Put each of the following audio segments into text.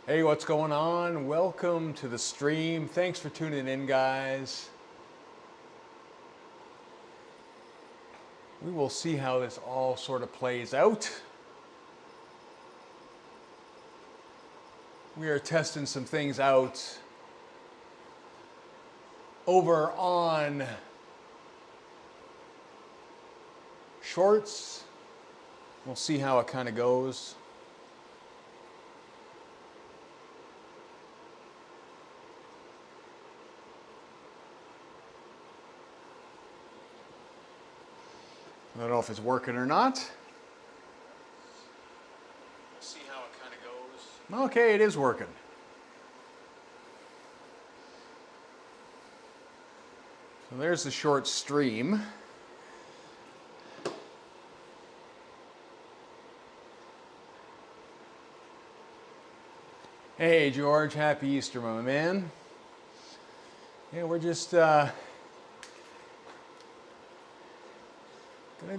Hey, what's going on? Welcome to the stream. Thanks for tuning in, guys. We will see how this all sort of plays out. We are testing some things out over on shorts. We'll see how it kind of goes. I don't know if it's working or not. See how it kind of goes. Okay, it is working. So there's the short stream. Hey George, happy Easter, my man. Yeah, we're just gonna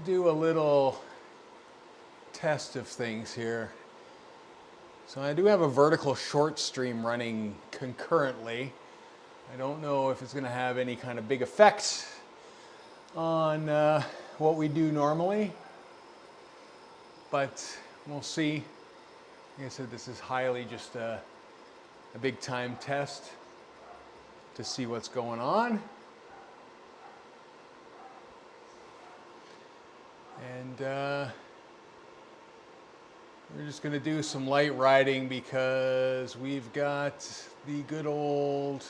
do a little test of things here. So I do have a vertical short stream running concurrently. I don't know if it's gonna have any kind of big effect on what we do normally, but we'll see. Like I said, this is highly just a big time test to see what's going on. And we're just going to do some light riding because we've got the good old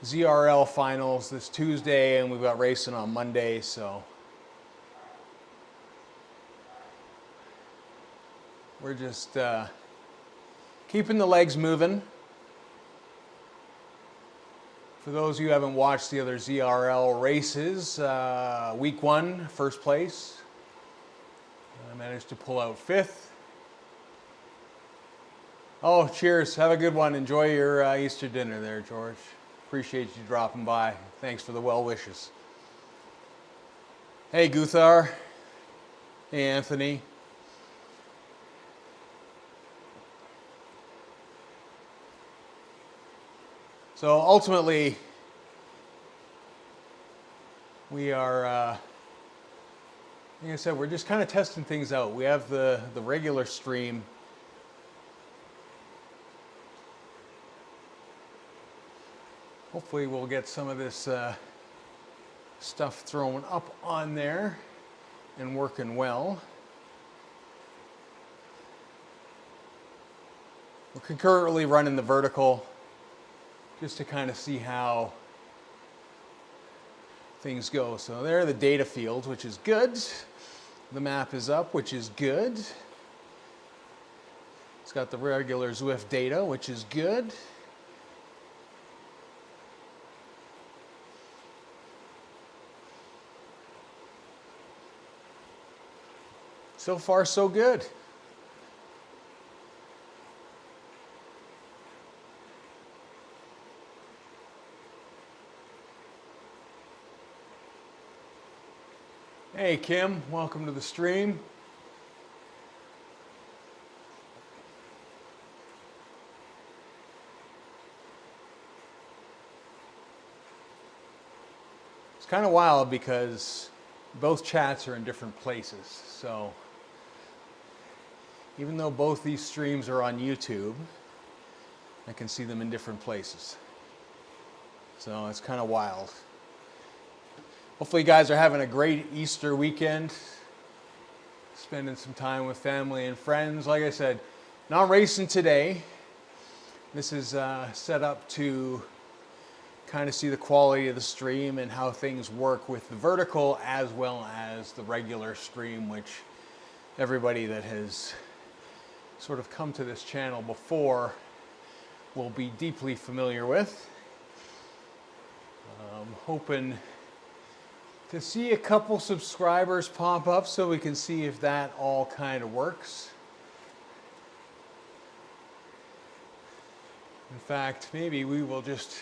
ZRL finals this Tuesday, and we've got racing on Monday, so we're just keeping the legs moving. For those of you who haven't watched the other ZRL races, week 1, first place. I managed to pull out 5th. Oh, cheers. Have a good one. Enjoy your Easter dinner there, George. Appreciate you dropping by. Thanks for the well wishes. Hey, Guthar. Hey, Anthony. So ultimately, we are, like I said, we're just kind of testing things out. We have the regular stream. Hopefully we'll get some of this stuff thrown up on there and working well. We're concurrently running the vertical, just to kind of see how things go. So there are the data fields, which is good. The map is up, which is good. It's got the regular Zwift data, which is good. So far, so good. Hey Kim, welcome to the stream. It's kind of wild because both chats are in different places. So even though both these streams are on YouTube, I can see them in different places. So it's kind of wild. Hopefully you guys are having a great Easter weekend, spending some time with family and friends. Like I said, not racing today. This is set up to kind of see the quality of the stream and how things work with the vertical as well as the regular stream, which everybody that has sort of come to this channel before will be deeply familiar with. I'm hoping to see a couple subscribers pop up so we can see if that all kind of works. In fact, maybe we will just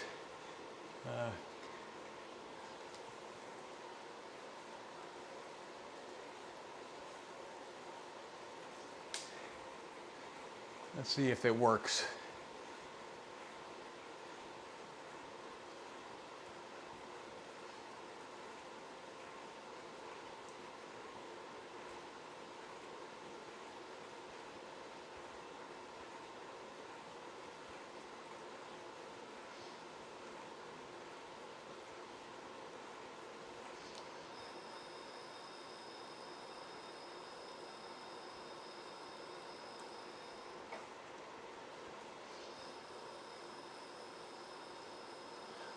let's see if it works.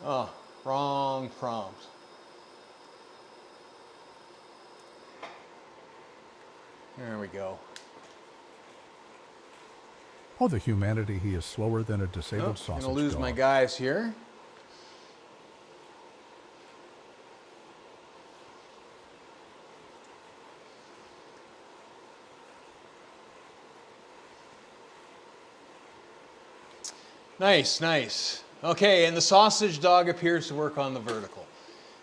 Oh, wrong prompt. There we go. Oh, the humanity, he is slower than a disabled sausage I'm gonna lose dog. my guys here. Nice, nice. Okay, and the sausage dog appears to work on the vertical.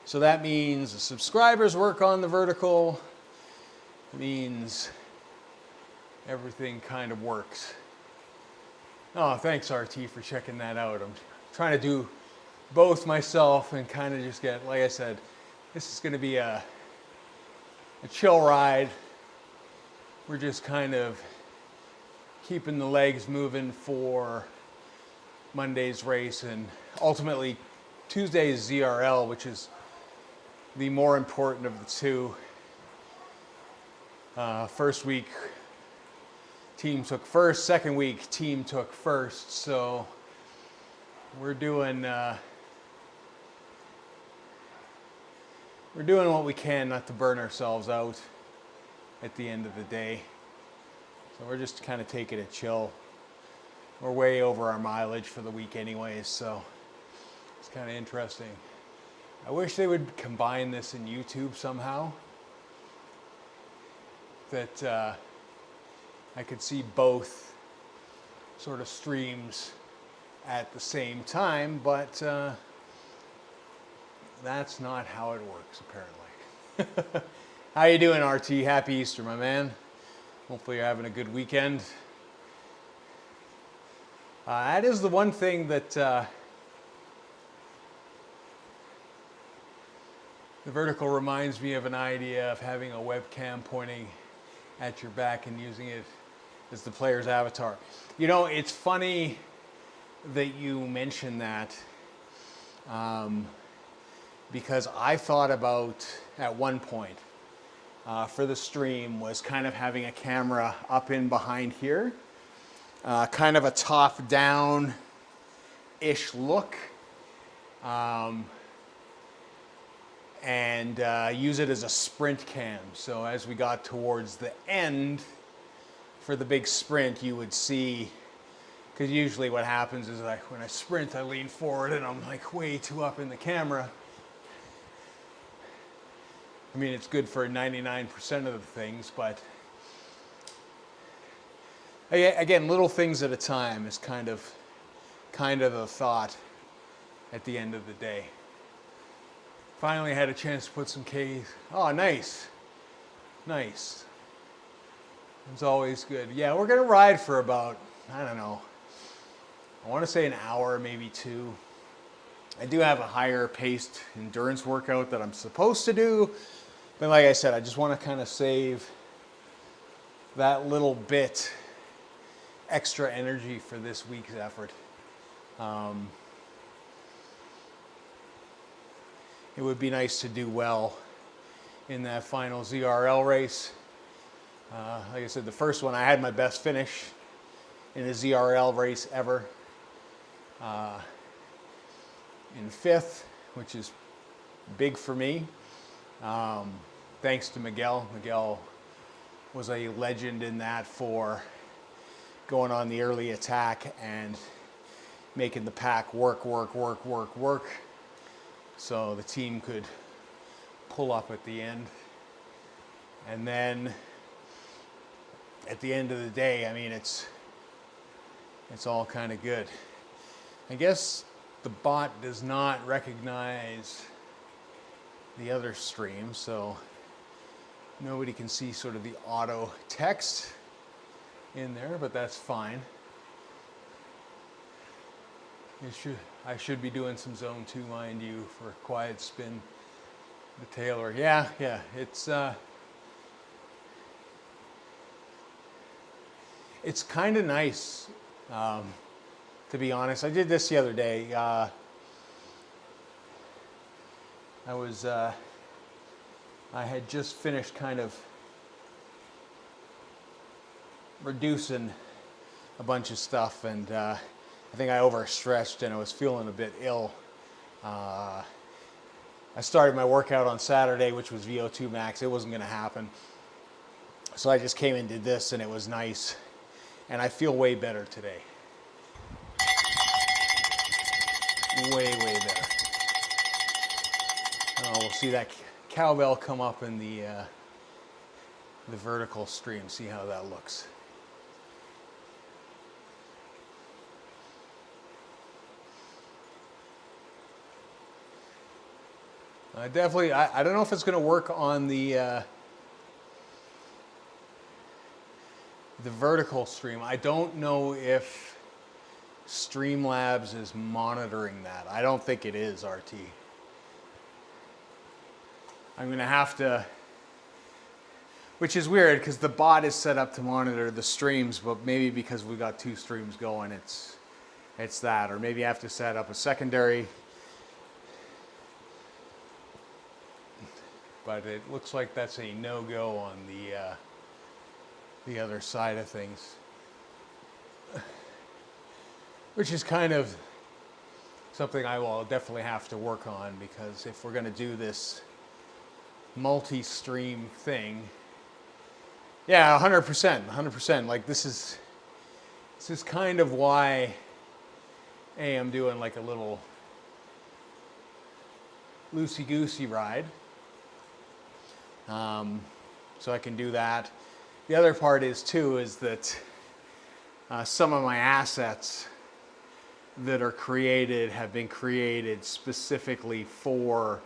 So that means the subscribers work on the vertical. It means everything kind of works. Oh, thanks RT for checking that out. I'm trying to do both myself and kind of just get, like I said, this is going to be a chill ride. We're just kind of keeping the legs moving for Monday's race and ultimately Tuesday's ZRL, which is the more important of the two. First week, team took first. Second week, team took first. So we're doing what we can not to burn ourselves out at the end of the day. So we're just kind of taking it chill. We're way over our mileage for the week anyways, so it's kind of interesting. I wish they would combine this in YouTube somehow. That I could see both sort of streams at the same time, but that's not how it works apparently. How you doing, RT? Happy Easter, my man. Hopefully you're having a good weekend. That is the one thing that the vertical reminds me of an idea of having a webcam pointing at your back and using it as the player's avatar. You know, it's funny that you mention that because I thought about at one point for the stream was kind of having a camera up in behind here. Kind of a top-down-ish look, and use it as a sprint cam. So as we got towards the end for the big sprint, you would see, because usually what happens is like when I sprint, I lean forward and I'm like way too up in the camera. I mean, it's good for 99% of the things, but again, little things at a time is kind of a thought at the end of the day. Finally had a chance to put some K's. Oh, nice. Nice. It's always good. Yeah, we're going to ride for about, I don't know, I want to say an hour, maybe two. I do have a higher paced endurance workout that I'm supposed to do. But like I said, I just want to kind of save that little bit extra energy for this week's effort. It would be nice to do well in that final ZRL race. Like I said, the first one, I had my best finish in a ZRL race ever. In fifth, which is big for me. Thanks to Miguel. Miguel was a legend in that for going on the early attack and making the pack work, so the team could pull up at the end. And then at the end of the day, I mean, it's all kind of good. I guess the bot does not recognize the other stream, so nobody can see sort of the auto text in there, but that's fine. I should be doing some zone 2, mind you, for quiet spin the Taylor. Yeah, it's kind of nice, to be honest. I did this the other day. I had just finished kind of reducing a bunch of stuff, and I think I overstretched and I was feeling a bit ill. I started my workout on Saturday, which was VO2 max. It wasn't going to happen. So I just came and did this, and it was nice. And I feel way better today. Way better. Oh, we'll see that cowbell come up in the vertical stream. See how that looks. Definitely, I don't know if it's going to work on the vertical stream. I don't know if Streamlabs is monitoring that. I don't think it is, RT. I'm going to have to, which is weird because the bot is set up to monitor the streams, but maybe because we got 2 streams going, it's that. Or maybe I have to set up a secondary. But it looks like that's a no-go on the other side of things, which is kind of something I will definitely have to work on, because if we're going to do this multi-stream thing, yeah, 100%. Like this is kind of why I'm doing like a little loosey-goosey ride. So I can do that. The other part is that some of my assets that are created have been created specifically for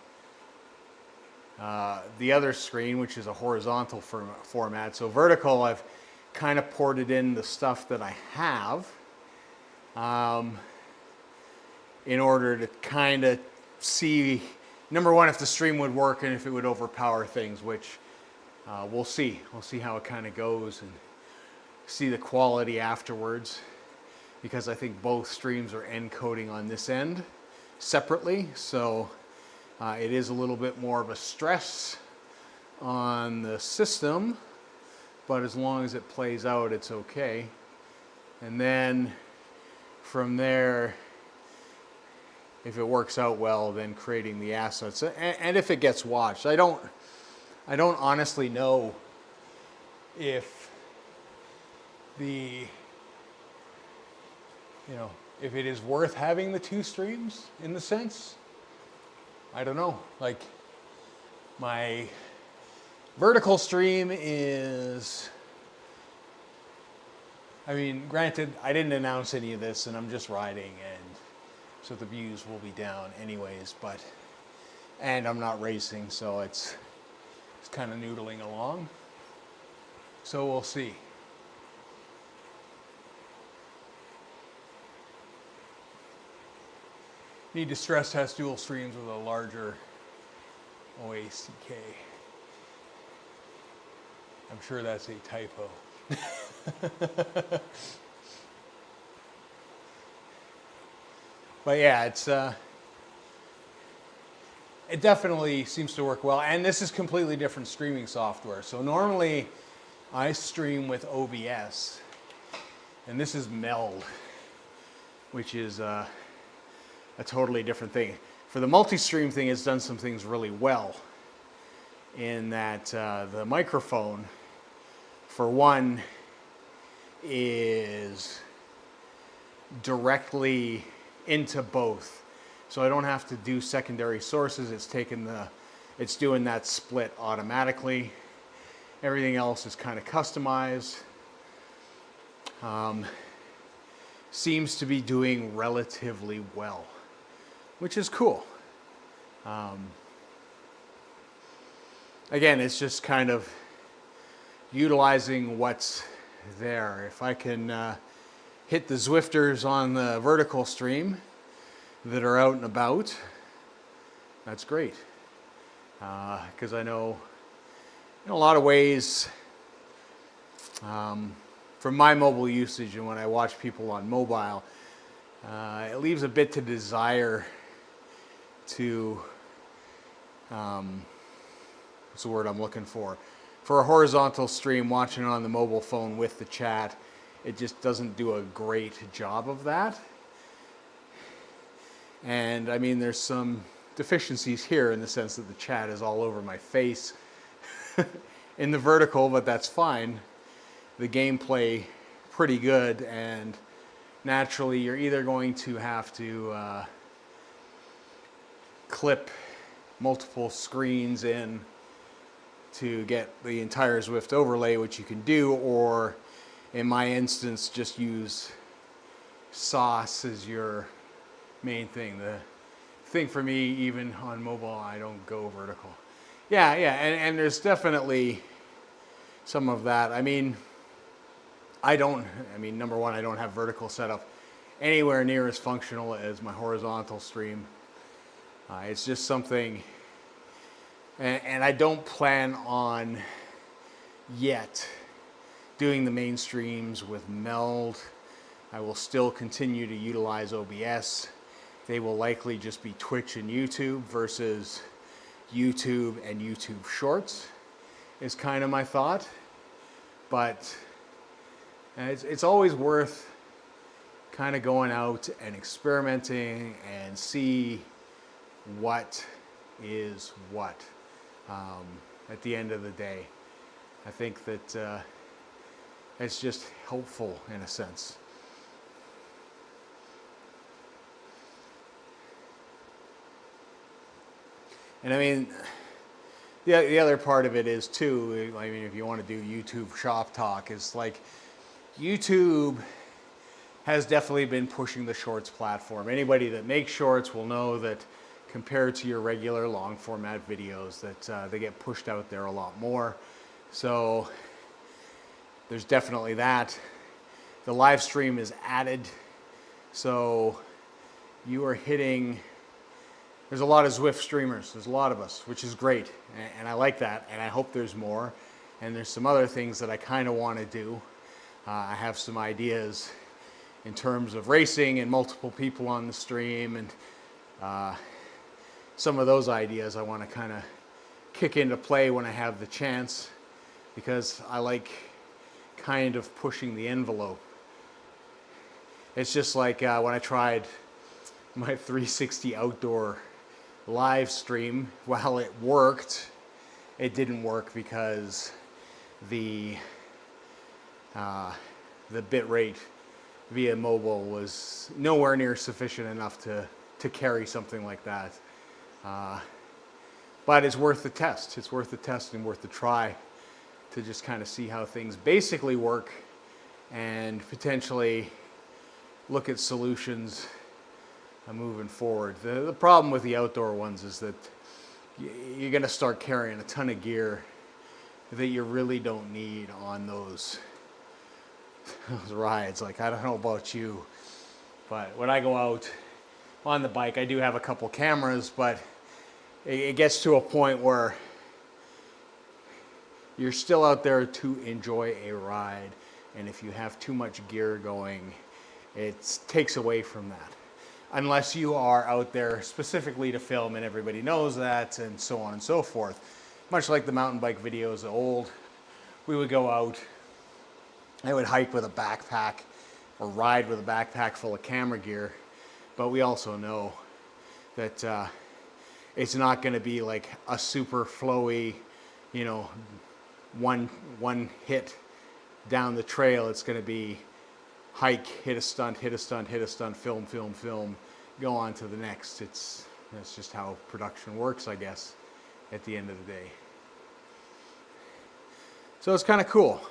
the other screen, which is a horizontal format. So vertical, I've kind of ported in the stuff that I have in order to kind of see, number one, if the stream would work and if it would overpower things, which we'll see. We'll see how it kind of goes and see the quality afterwards, because I think both streams are encoding on this end separately. So it is a little bit more of a stress on the system, but as long as it plays out, it's okay. And then from there, if it works out well, then creating the assets. And if it gets watched, I don't honestly know if if it is worth having the 2 streams in the sense. I don't know. Like my vertical stream is, I mean, granted, I didn't announce any of this and I'm just riding, and so the views will be down anyways, and I'm not racing, so it's kind of noodling along. So we'll see. Need to stress test dual streams with a larger OACK. I'm sure that's a typo. But yeah, it definitely seems to work well. And this is completely different streaming software. So normally I stream with OBS, and this is Meld, which is a totally different thing. For the multi-stream thing, it's done some things really well in that the microphone for one, is directly into both. So I don't have to do secondary sources. It's doing that split automatically. Everything else is kind of customized. Seems to be doing relatively well, which is cool. Again, it's just kind of utilizing what's there. If I can hit the Zwifters on the vertical stream that are out and about, that's great. Because I know in a lot of ways, from my mobile usage and when I watch people on mobile, it leaves a bit to desire to, what's the word I'm looking for? For a horizontal stream, watching it on the mobile phone with the chat, it just doesn't do a great job of that. And I mean, there's some deficiencies here in the sense that the chat is all over my face in the vertical, but that's fine. The gameplay pretty good, and naturally you're either going to have to clip multiple screens in to get the entire Zwift overlay, which you can do, or in my instance just use sauce as your main thing. The thing for me, even on mobile, I don't go vertical. Yeah, and there's definitely some of that. I mean, number one, I don't have vertical setup anywhere near as functional as my horizontal stream. It's just something, and I don't plan on yet doing the main streams with Meld. I will still continue to utilize OBS. They will likely just be Twitch and YouTube versus YouTube and YouTube Shorts is kind of my thought. But it's always worth kind of going out and experimenting and see what is what at the end of the day. I think that it's just helpful in a sense. And I mean, the other part of it is too, I mean, if you want to do YouTube shop talk, is like YouTube has definitely been pushing the shorts platform. Anybody that makes shorts will know that compared to your regular long format videos, that they get pushed out there a lot more. So there's definitely that. The live stream is added, so you are hitting. There's a lot of Zwift streamers. There's a lot of us, which is great, and I like that, and I hope there's more. And there's some other things that I kind of want to do. I have some ideas in terms of racing and multiple people on the stream, and some of those ideas I want to kind of kick into play when I have the chance, because I like kind of pushing the envelope. It's just like when I tried my 360 outdoor live stream, while it worked, it didn't work because the bit rate via mobile was nowhere near sufficient enough to carry something like that. But it's worth the test. It's worth the test and worth the try to just kind of see how things basically work and potentially look at solutions moving forward. The problem with the outdoor ones is that you're going to start carrying a ton of gear that you really don't need on those rides. Like, I don't know about you, but when I go out on the bike, I do have a couple cameras, but it gets to a point where you're still out there to enjoy a ride, and if you have too much gear going, it takes away from that. Unless you are out there specifically to film and everybody knows that, and so on and so forth. Much like the mountain bike videos of old, we would go out, I would hike with a backpack or ride with a backpack full of camera gear, but we also know that it's not going to be like a super flowy, one hit down the trail, it's going to be hike, hit a stunt, hit a stunt, hit a stunt, film, film, film, go on to the next. That's just how production works, I guess, at the end of the day. So it's kind of cool.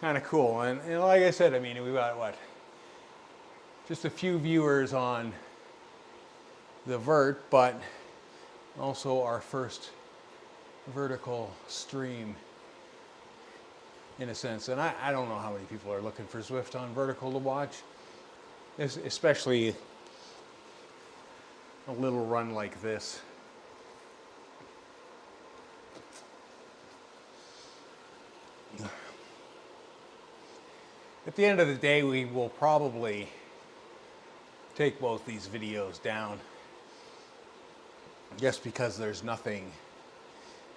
Kind of cool. And like I said, I mean, we've got what? Just a few viewers on the vert, but also our first vertical stream in a sense. And I don't know how many people are looking for Zwift on vertical to watch, especially a little run like this. At the end of the day, we will probably take both these videos down just because there's nothing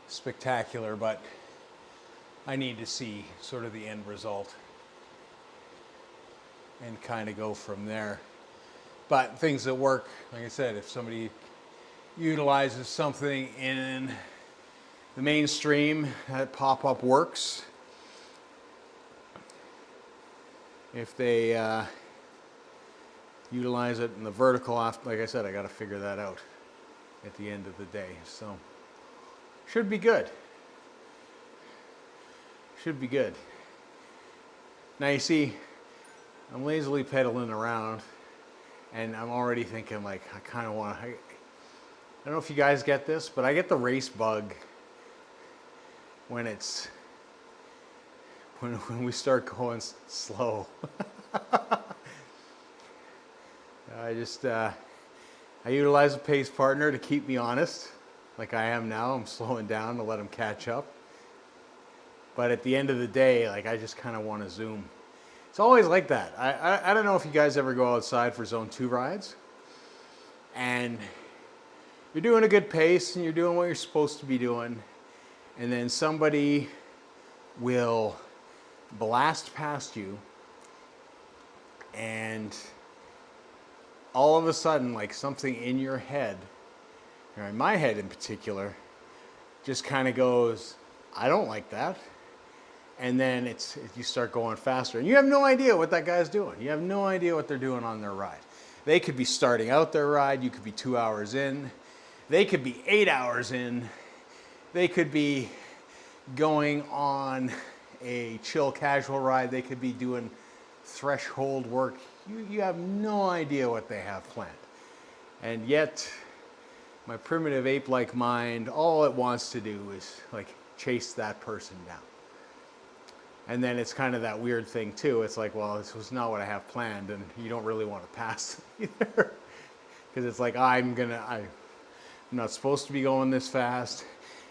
spectacular, but I need to see sort of the end result and kind of go from there. But things that work, like I said, if somebody utilizes something in the mainstream, that pop-up works. If they utilize it in the vertical, like I said, I got to figure that out at the end of the day. So should be good. Should be good. Now you see, I'm lazily pedaling around, and I'm already thinking like I kind of want to. I don't know if you guys get this, but I get the race bug when it's when we start going slow. I utilize a pace partner to keep me honest, like I am now. I'm slowing down to let him catch up. But at the end of the day, like I just kind of want to zoom. It's always like that. I don't know if you guys ever go outside for zone 2 rides and you're doing a good pace and you're doing what you're supposed to be doing, and then somebody will blast past you, and all of a sudden, like something in your head, or in my head in particular, just kind of goes, I don't like that. And then you start going faster, and you have no idea what that guy's doing. You have no idea what they're doing on their ride. They could be starting out their ride. You could be 2 hours in. They could be 8 hours in. They could be going on a chill casual ride. They could be doing threshold work. You have no idea what they have planned. And yet, my primitive ape-like mind, all it wants to do is like chase that person down. And then it's kind of that weird thing too. It's like, well, this was not what I have planned, and you don't really want to pass either. Because it's like, I'm not supposed to be going this fast.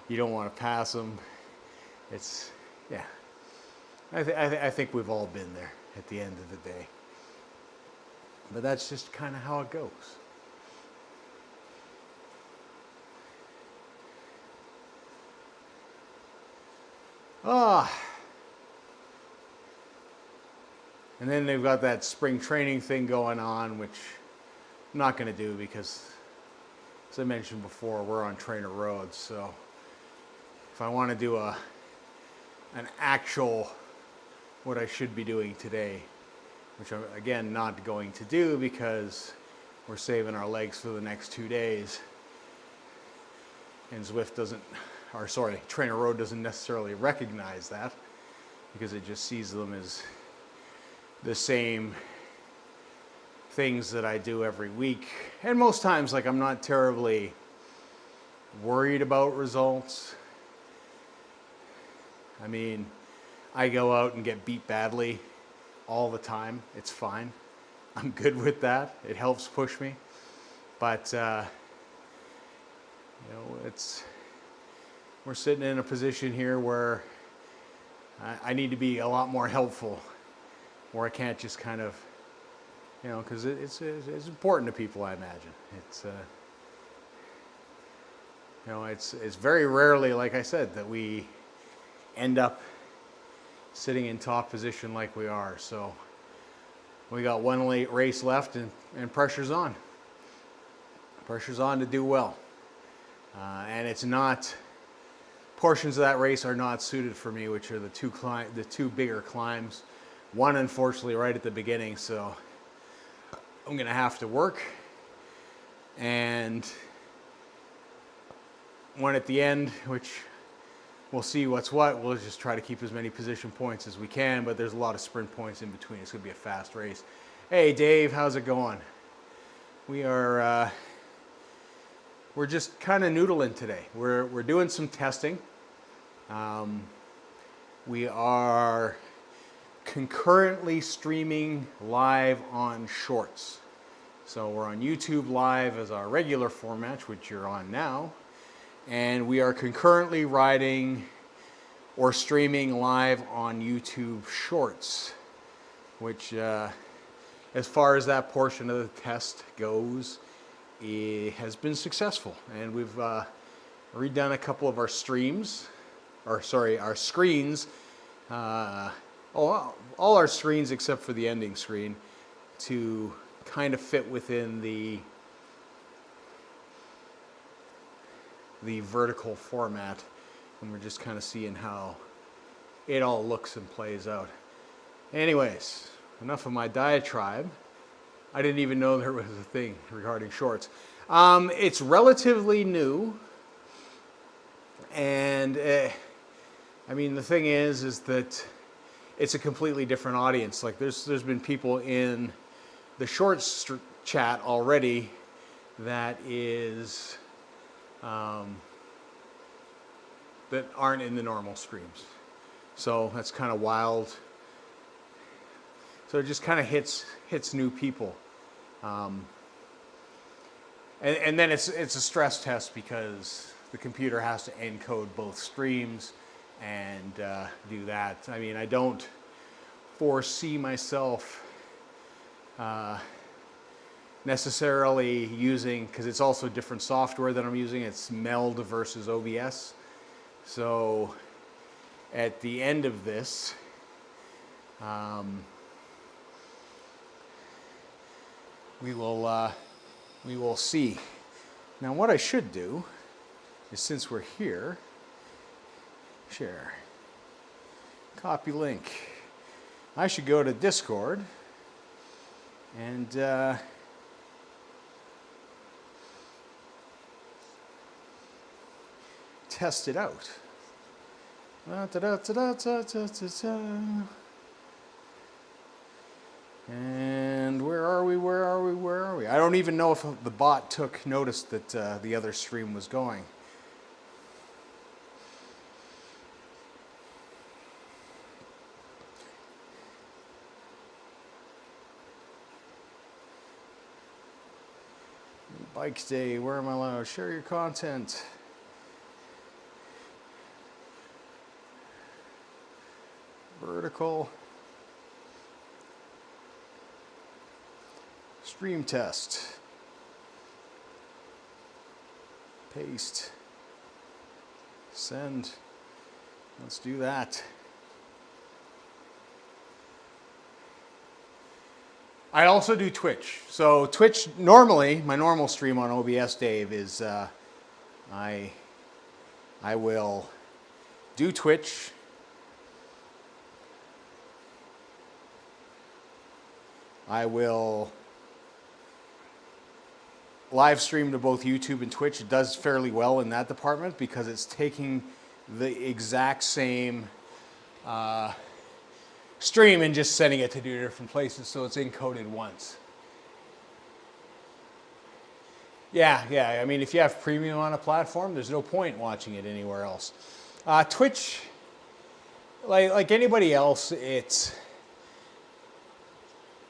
You don't want to pass them. It's, yeah. I think we've all been there at the end of the day. But that's just kind of how it goes. And then they've got that spring training thing going on, which I'm not going to do because, as I mentioned before, we're on trainer roads. So if I want to do an actual, what I should be doing today, which I'm, again, not going to do because we're saving our legs for the next 2 days. And Zwift doesn't, or sorry, Trainer Road doesn't necessarily recognize that because it just sees them as the same things that I do every week. And most times, like, I'm not terribly worried about results. I mean, I go out and get beat badly all the time. It's fine. I'm good with that. It helps push me. But, we're sitting in a position here where I need to be a lot more helpful, where I can't just kind of, because it's important to people, I imagine. It's very rarely, like I said, that we end up sitting in top position like we are. So we got one late race left, and pressure's on. Pressure's on to do well. And it's not portions of that race are not suited for me, which are the two bigger climbs. One, unfortunately, right at the beginning, so I'm gonna have to work, and one at the end, which we'll see what's what. We'll just try to keep as many position points as we can, but there's a lot of sprint points in between. It's gonna be a fast race. Hey Dave, how's it going? We're just kind of noodling today. We're doing some testing. We are concurrently streaming live on Shorts. So we're on YouTube Live as our regular format, which you're on now. And we are concurrently riding or streaming live on YouTube Shorts, which as far as that portion of the test goes, it has been successful. And we've redone a couple of our streams, our screens, all our screens except for the ending screen, to kind of fit within the vertical format, and we're just kind of seeing how it all looks and plays out. Anyways, enough of my diatribe. I didn't even know there was a thing regarding Shorts. It's relatively new, and I mean, the thing is that it's a completely different audience. Like there's been people in the Shorts chat already that is that aren't in the normal streams. So that's kind of wild. So it just kind of hits new people. And then it's a stress test because the computer has to encode both streams and do that. I mean, I don't foresee myself necessarily using, because it's also different software that I'm using. It's Meld versus OBS. So at the end of this, we will see. Now what I should do is, since we're here, share, copy link. I should go to Discord and test it out. And where are we? I don't even know if the bot took notice that the other stream was going. Bike day, where am I allowed? Share your content. Vertical. Stream test. Paste. Send. Let's do that. I also do Twitch. So Twitch, normally, my normal stream on OBS, Dave, is I will do Twitch. I will live stream to both YouTube and Twitch. It does fairly well in that department because it's taking the exact same stream and just sending it to two different places, so it's encoded once. Yeah. I mean, if you have premium on a platform, there's no point watching it anywhere else. Twitch, like anybody else,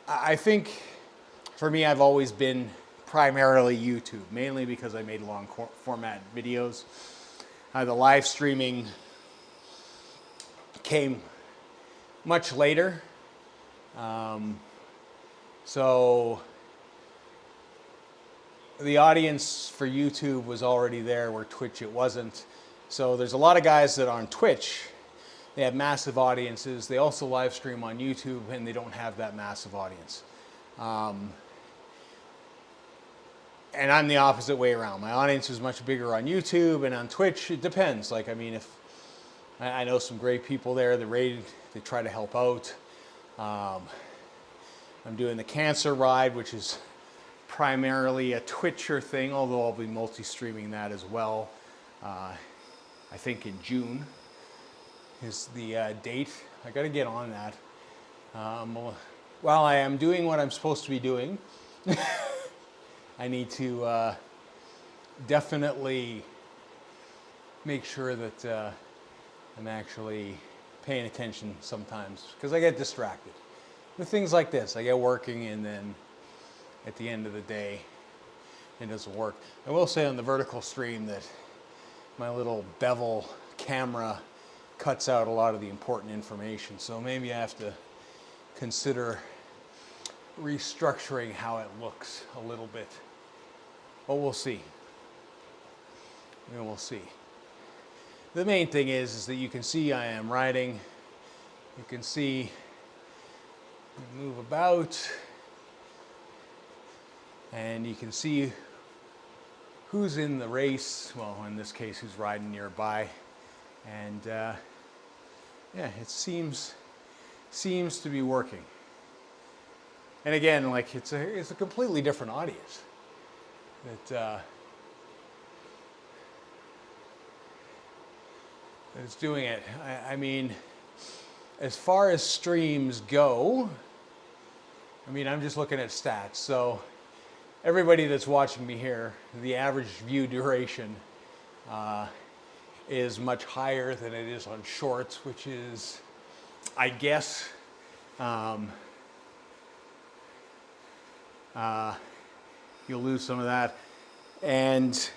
I think for me, I've always been primarily YouTube, mainly because I made long format videos. The live streaming came much later. So the audience for YouTube was already there where Twitch it wasn't. So there's a lot of guys that are on Twitch, they have massive audiences. They also live stream on YouTube and they don't have that massive audience. and I'm the opposite way around. My audience is much bigger on YouTube and on Twitch. It depends. Like, I mean, if I know some great people there, they try to help out. I'm doing the cancer ride, which is primarily a Twitcher thing, although I'll be multi-streaming that as well. I think in June is the date. I got to get on that. While I am doing what I'm supposed to be doing, I need to definitely make sure that I'm actually paying attention sometimes, because I get distracted with things like this. I get working, and then at the end of the day, it doesn't work. I will say on the vertical stream that my little bevel camera cuts out a lot of the important information, so maybe I have to consider restructuring how it looks a little bit. But we'll see. And we'll see. The main thing is that you can see I am riding. You can see I move about, and you can see who's in the race. Well, in this case, who's riding nearby. And yeah, it seems to be working. And again, like, it's a completely different audience that is doing it. I mean, as far as streams go, I mean, I'm just looking at stats. So everybody that's watching me here, the average view duration is much higher than it is on shorts, which is, I guess, you'll lose some of that. And,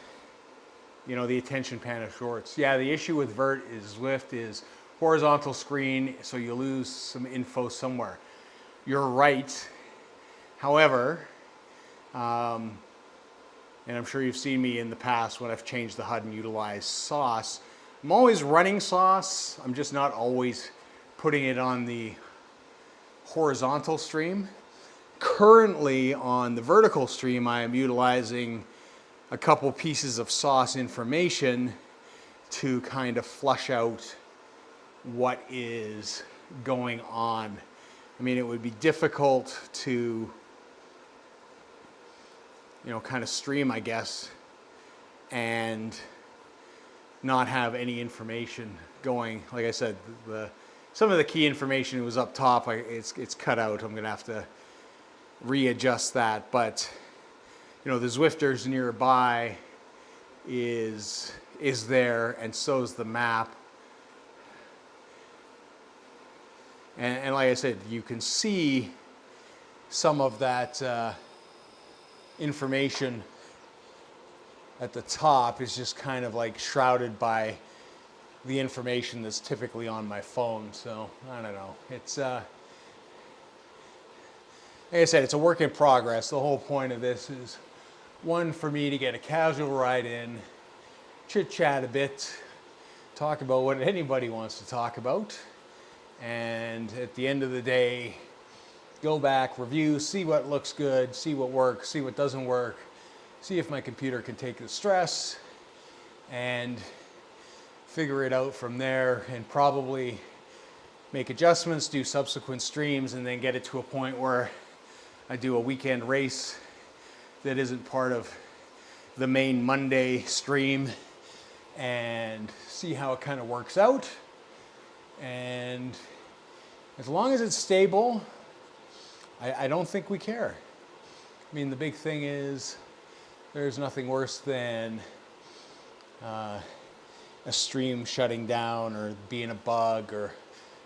you know, the attention span of shorts. Yeah, the issue with Zwift is horizontal screen, so you lose some info somewhere. You're right. However, and I'm sure you've seen me in the past when I've changed the HUD and utilized sauce. I'm always running sauce. I'm just not always putting it on the horizontal stream. Currently on the vertical stream, I am utilizing a couple pieces of sauce information to kind of flush out what is going on. I mean, it would be difficult to, you know, kind of stream, I guess, and not have any information going. Like I said, some of the key information was up top. It's cut out. I'm gonna have to readjust that. But you know, the Zwifters nearby is there, and so is the map. And like I said, you can see some of that information at the top is just kind of like shrouded by the information that's typically on my phone. So I don't know. It's like I said, it's a work in progress. The whole point of this is, one, for me to get a casual ride in, chit chat a bit, talk about what anybody wants to talk about, and at the end of the day, go back, review, see what looks good, see what works, see what doesn't work, see if my computer can take the stress, and figure it out from there, and probably make adjustments, do subsequent streams, and then get it to a point where I do a weekend race that isn't part of the main Monday stream, and see how it kind of works out. And as long as it's stable, I don't think we care. I mean, the big thing is there's nothing worse than a stream shutting down or being a bug or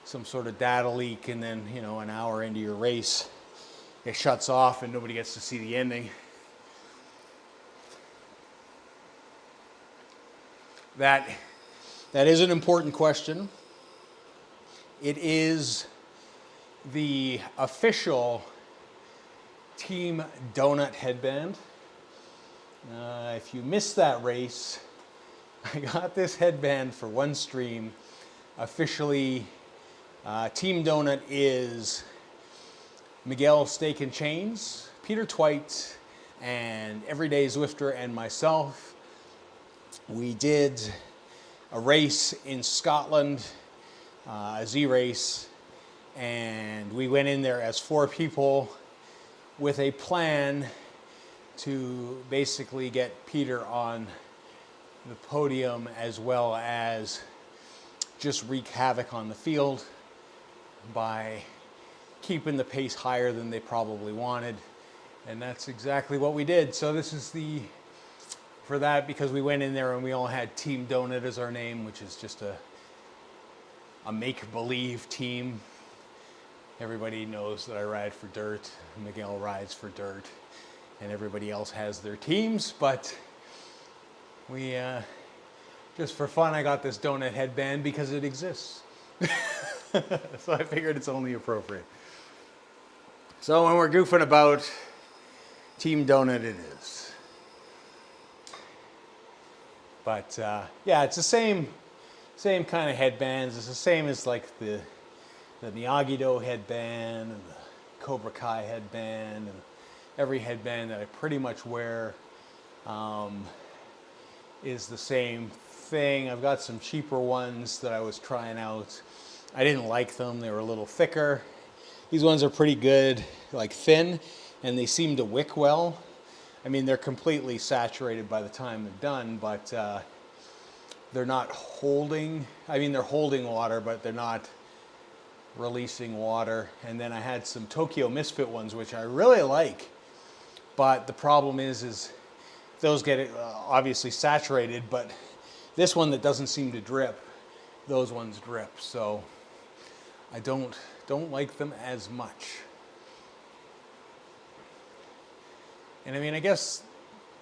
some sort of data leak, and then, you know, an hour into your race, it shuts off and nobody gets to see the ending. That is an important question. It is the official Team Donut headband. If you missed that race, I got this headband for one stream. Officially, Team Donut is Miguel Steak and Chains, Peter Twite, and Everyday Zwifter and myself, we did a race in Scotland, a Z race, and we went in there as 4 people with a plan to basically get Peter on the podium, as well as just wreak havoc on the field by keeping the pace higher than they probably wanted. And that's exactly what we did. So this is for that, because we went in there and we all had Team Donut as our name, which is just a make-believe team. Everybody knows that I ride for dirt, Miguel rides for dirt, and everybody else has their teams, but we, just for fun, I got this donut headband because it exists. So I figured it's only appropriate. So when we're goofing about, Team Donut it is. But yeah, it's the same kind of headbands. It's the same as like the Miyagi-Do headband and the Cobra Kai headband, and every headband that I pretty much wear is the same thing. I've got some cheaper ones that I was trying out. I didn't like them. They were a little thicker. These ones are pretty good, like thin, and they seem to wick well. I mean, they're completely saturated by the time they're done, but they're not holding. I mean, they're holding water, but they're not releasing water. And then I had some Tokyo Misfit ones, which I really like, but the problem is those get obviously saturated, but this one that doesn't seem to drip, those ones drip. So I don't like them as much. And I mean, I guess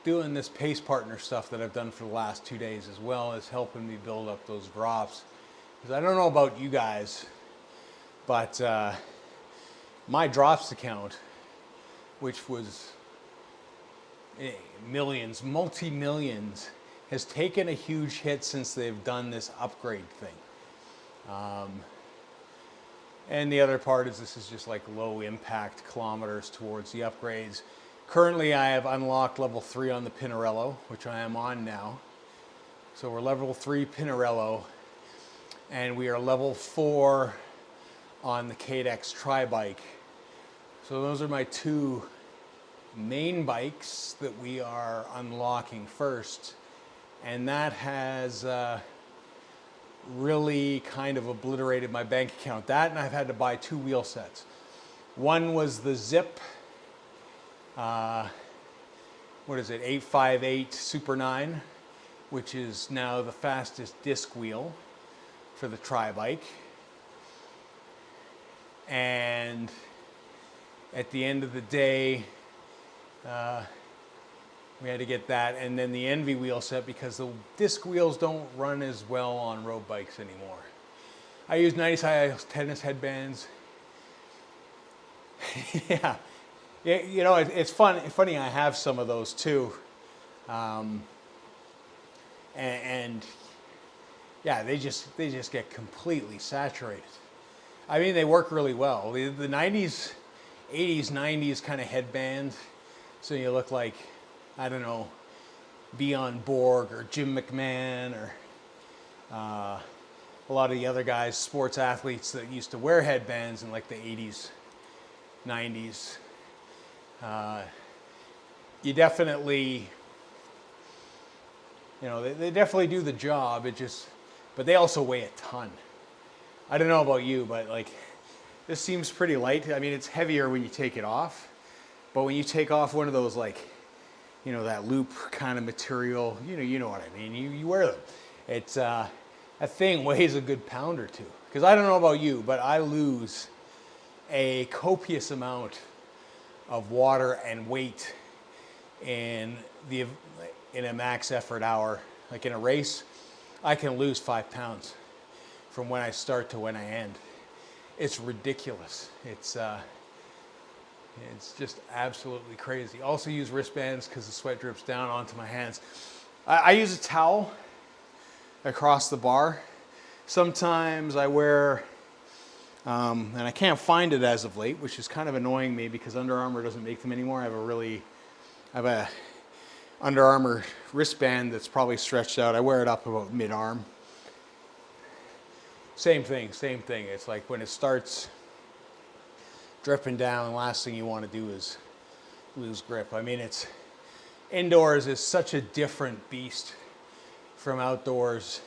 doing this pace partner stuff that I've done for the last 2 days as well is helping me build up those drops. Because I don't know about you guys, but my drops account, which was millions, multi-millions, has taken a huge hit since they've done this upgrade thing. And the other part is this is just like low impact kilometers towards the upgrades. Currently I have unlocked level 3 on the Pinarello, which I am on now. So we're level 3 Pinarello, and we are level 4 on the Cadex tri-bike. So those are my 2 main bikes that we are unlocking first. And that has really kind of obliterated my bank account. That, and I've had to buy 2 wheel sets. One was the Zip, what is it, 858 Super 9, which is now the fastest disc wheel for the tri-bike. And at the end of the day, we had to get that, and then the Envy wheel set, because the disc wheels don't run as well on road bikes anymore. I use 90 tennis headbands. Yeah. Yeah, you know, it's funny, I have some of those too. And yeah, they just get completely saturated. I mean, they work really well. The 90s, 80s, 90s kind of headband, so you look like, I don't know, Bjorn Borg or Jim McMahon or a lot of the other guys, sports athletes that used to wear headbands in like the 80s, 90s. You definitely, you know, they definitely do the job. But they also weigh a ton. I don't know about you, but like, this seems pretty light. I mean, it's heavier when you take it off, but when you take off one of those, like, you know, that loop kind of material, you know what I mean. You wear them. It's that thing weighs a good pound or two. Because I don't know about you, but I lose a copious amount of water and weight in a max effort hour. Like in a race, I can lose 5 pounds from when I start to when I end. It's ridiculous. It's just absolutely crazy. Also use wristbands because the sweat drips down onto my hands. I use a towel across the bar. Sometimes I wear, and I can't find it as of late, which is kind of annoying me because Under Armour doesn't make them anymore. I have a really I have a Under Armour wristband that's probably stretched out. I wear it up about mid-arm. Same thing. It's like when it starts dripping down, the last thing you want to do is lose grip. I mean, it's indoors is such a different beast from outdoors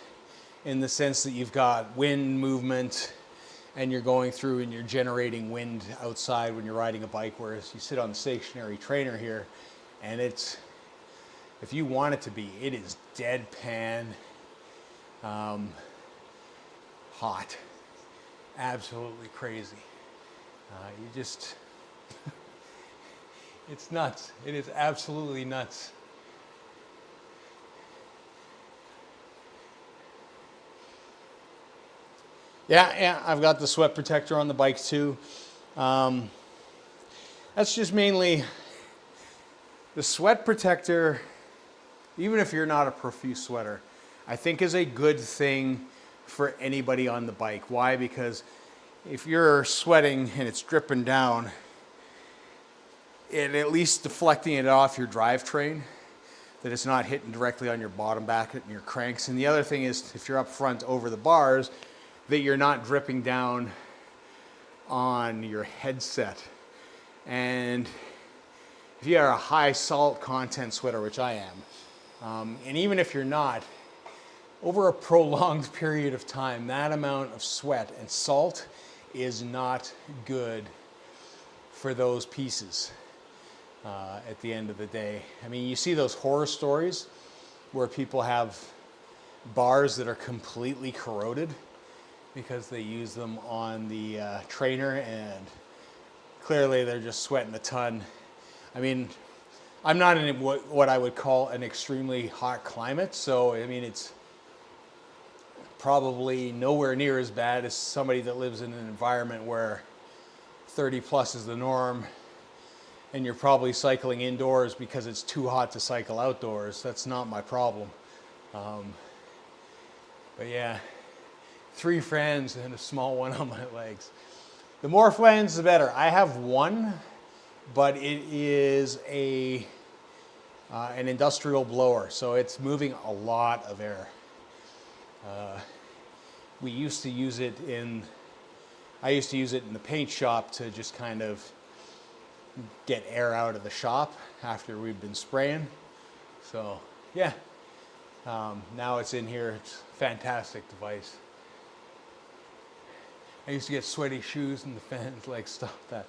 in the sense that you've got wind movement and you're going through and you're generating wind outside when you're riding a bike, whereas you sit on the stationary trainer here and it's, if you want it to be, it is deadpan hot, absolutely crazy. You just, it's nuts. It is absolutely nuts. Yeah, I've got the sweat protector on the bike too. That's just mainly the sweat protector, even if you're not a profuse sweater, I think is a good thing for anybody on the bike. Why? Because if you're sweating and it's dripping down, it at least deflecting it off your drivetrain, that it's not hitting directly on your bottom back and your cranks. And the other thing is, if you're up front over the bars, that you're not dripping down on your headset. And if you are a high salt content sweater, which I am, and even if you're not, over a prolonged period of time, that amount of sweat and salt is not good for those pieces at the end of the day. I mean, you see those horror stories where people have bars that are completely corroded because they use them on the trainer and clearly they're just sweating a ton. I mean, I'm not in what I would call an extremely hot climate, so I mean, it's probably nowhere near as bad as somebody that lives in an environment where 30 plus is the norm and you're probably cycling indoors because it's too hot to cycle outdoors. That's not my problem. But yeah, 3 fans and a small one on my legs. The more fans, the better. I have one, but it is an industrial blower, so it's moving a lot of air. We used to use it I used to use it in the paint shop to just kind of get air out of the shop after we've been spraying. So yeah, now it's in here. It's a fantastic device. I used to get sweaty shoes and the fans, like, stop that.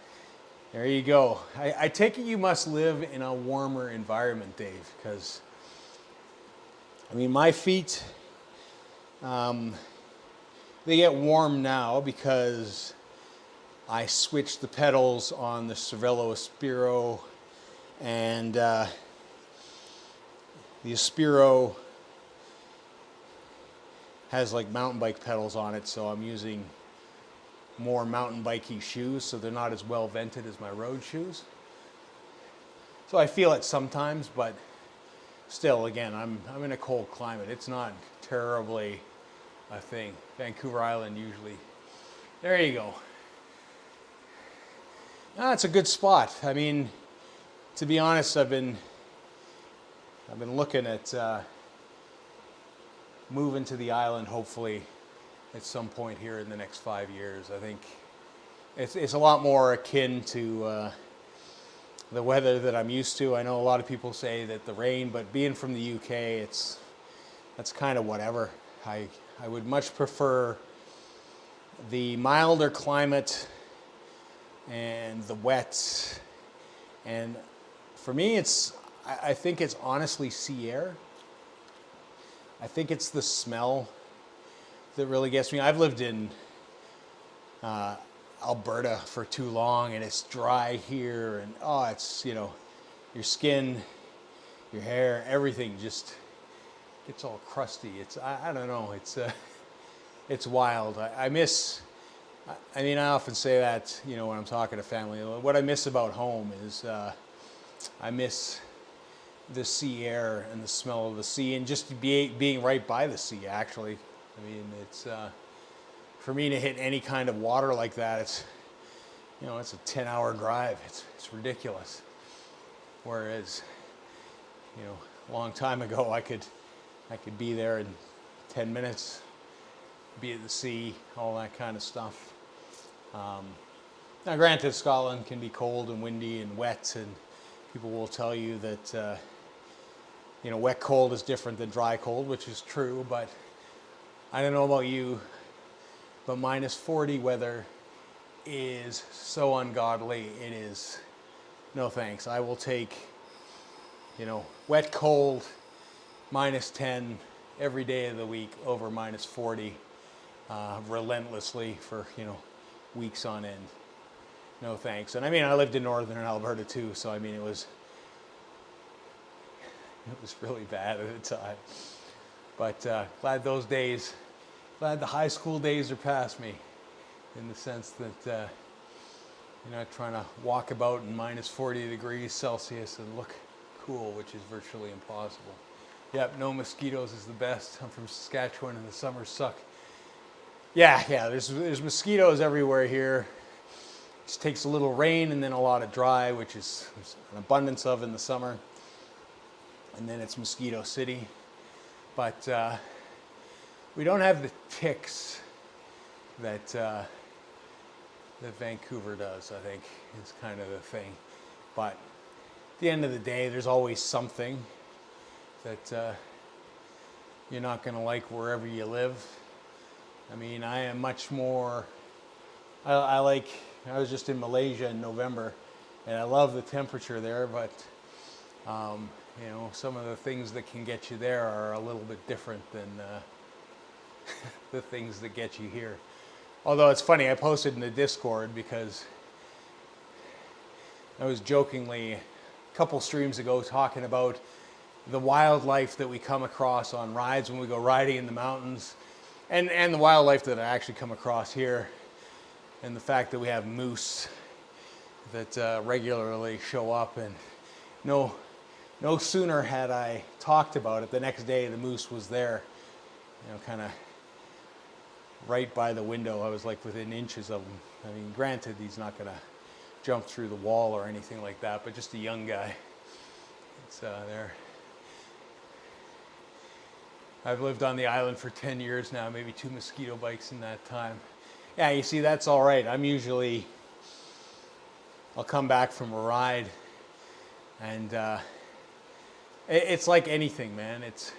There you go. I take it you must live in a warmer environment, Dave, because I mean, my feet, they get warm now because I switched the pedals on the Cervelo Aspiro, and the Aspiro has like mountain bike pedals on it, so I'm using more mountain bikey shoes, so they're not as well vented as my road shoes. So I feel it sometimes, but still, again, I'm in a cold climate. It's not terribly a thing. Vancouver Island usually. There you go. It's a good spot. I mean, to be honest, I've been looking at moving to the island, hopefully at some point here in the next 5 years. I think it's a lot more akin to the weather that I'm used to. I know a lot of people say that the rain, but being from the UK, that's kind of whatever. I would much prefer the milder climate and the wet. And for me, I think it's honestly sea air. I think it's the smell that really gets me. I've lived in Alberta for too long, and it's dry here, and it's, your skin, your hair, everything just gets all crusty. I don't know, it's wild. I often say that, when I'm talking to family. What I miss about home is I miss the sea air and the smell of the sea, and just being right by the sea, actually. I mean, it's for me to hit any kind of water like that, it's a 10-hour drive. It's ridiculous. Whereas a long time ago, I could be there in 10 minutes, be at the sea, all that kind of stuff. Now, granted, Scotland can be cold and windy and wet, and people will tell you that wet cold is different than dry cold, which is true. But I don't know about you, but -40 weather is so ungodly. It is no thanks. I will take wet cold -10 every day of the week over -40 relentlessly for weeks on end. No thanks. And I mean, I lived in northern Alberta too, so I mean it was really bad at the time. But glad the high school days are past me, in the sense that you're not trying to walk about in -40 degrees Celsius and look cool, which is virtually impossible. Yep, no mosquitoes is the best. I'm from Saskatchewan and the summers suck. Yeah, there's mosquitoes everywhere here. It just takes a little rain and then a lot of dry, which is there's an abundance of in the summer. And then it's Mosquito City. But we don't have the ticks that Vancouver does, I think, is kind of the thing. But at the end of the day, there's always something that you're not going to like wherever you live. I mean, I am much more, I was just in Malaysia in November, and I love the temperature there, but some of the things that can get you there are a little bit different than the things that get you here. Although it's funny, I posted in the Discord because I was jokingly a couple streams ago talking about the wildlife that we come across on rides when we go riding in the mountains, and the wildlife that I actually come across here, and the fact that we have moose that regularly show up. And no sooner had I talked about it, the next day the moose was there, kind of right by the window. I was like within inches of him. I mean, granted, he's not going to jump through the wall or anything like that, but just a young guy. It's there. I've lived on the island for 10 years now, maybe 2 mosquito bites in that time. Yeah, you see, that's all right. I'll come back from a ride, and it's like anything, man. It's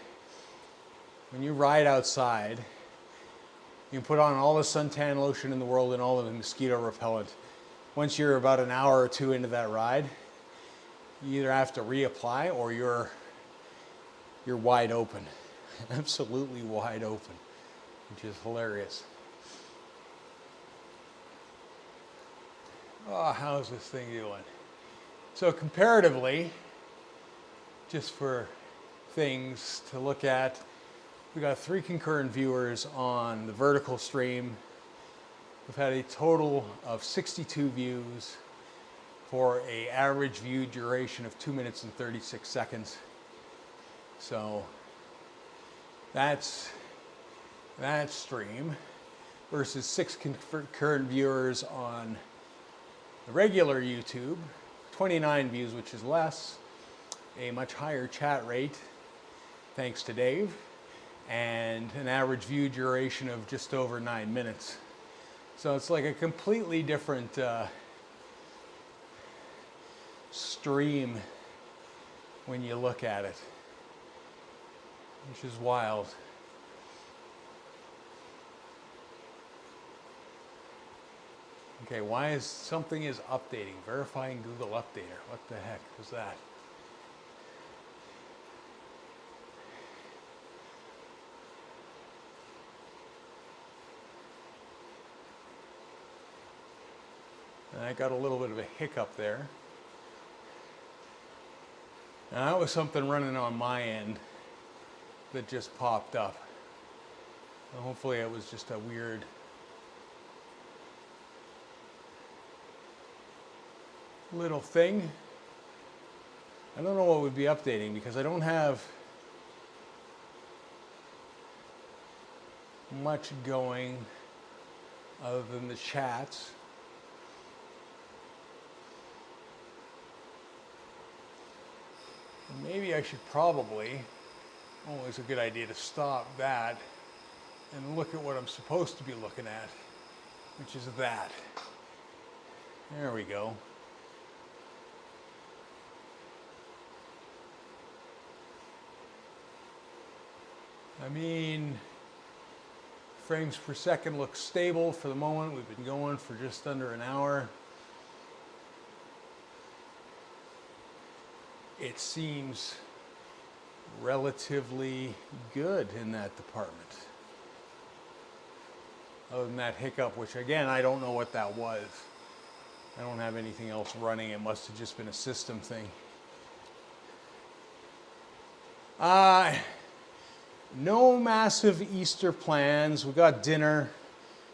when you ride outside, you can put on all the suntan lotion in the world and all of the mosquito repellent. Once you're about an hour or two into that ride, you either have to reapply or you're wide open. Absolutely wide open, which is hilarious. Oh, how's this thing doing? So comparatively, just for things to look at, we got 3 concurrent viewers on the vertical stream. We've had a total of 62 views for an average view duration of 2 minutes and 36 seconds. So that's that stream versus 6 concurrent viewers on the regular YouTube, 29 views, which is less, a much higher chat rate, thanks to Dave, and an average view duration of just over 9 minutes. So it's like a completely different stream when you look at it, which is wild. Okay, why is something updating? Verifying Google Updater. What the heck was that? And I got a little bit of a hiccup there. And that was something running on my end that just popped up. And hopefully it was just a weird little thing. I don't know what would be updating because I don't have much going other than the chats. maybe I should probably, always a good idea to stop that and look at what I'm supposed to be looking at, which is that. There we go. I mean, frames per second looks stable for the moment. We've been going for just under an hour. It seems relatively good in that department. Other than that hiccup, which again, I don't know what that was. I don't have anything else running. It must have just been a system thing. No massive Easter plans. We got dinner,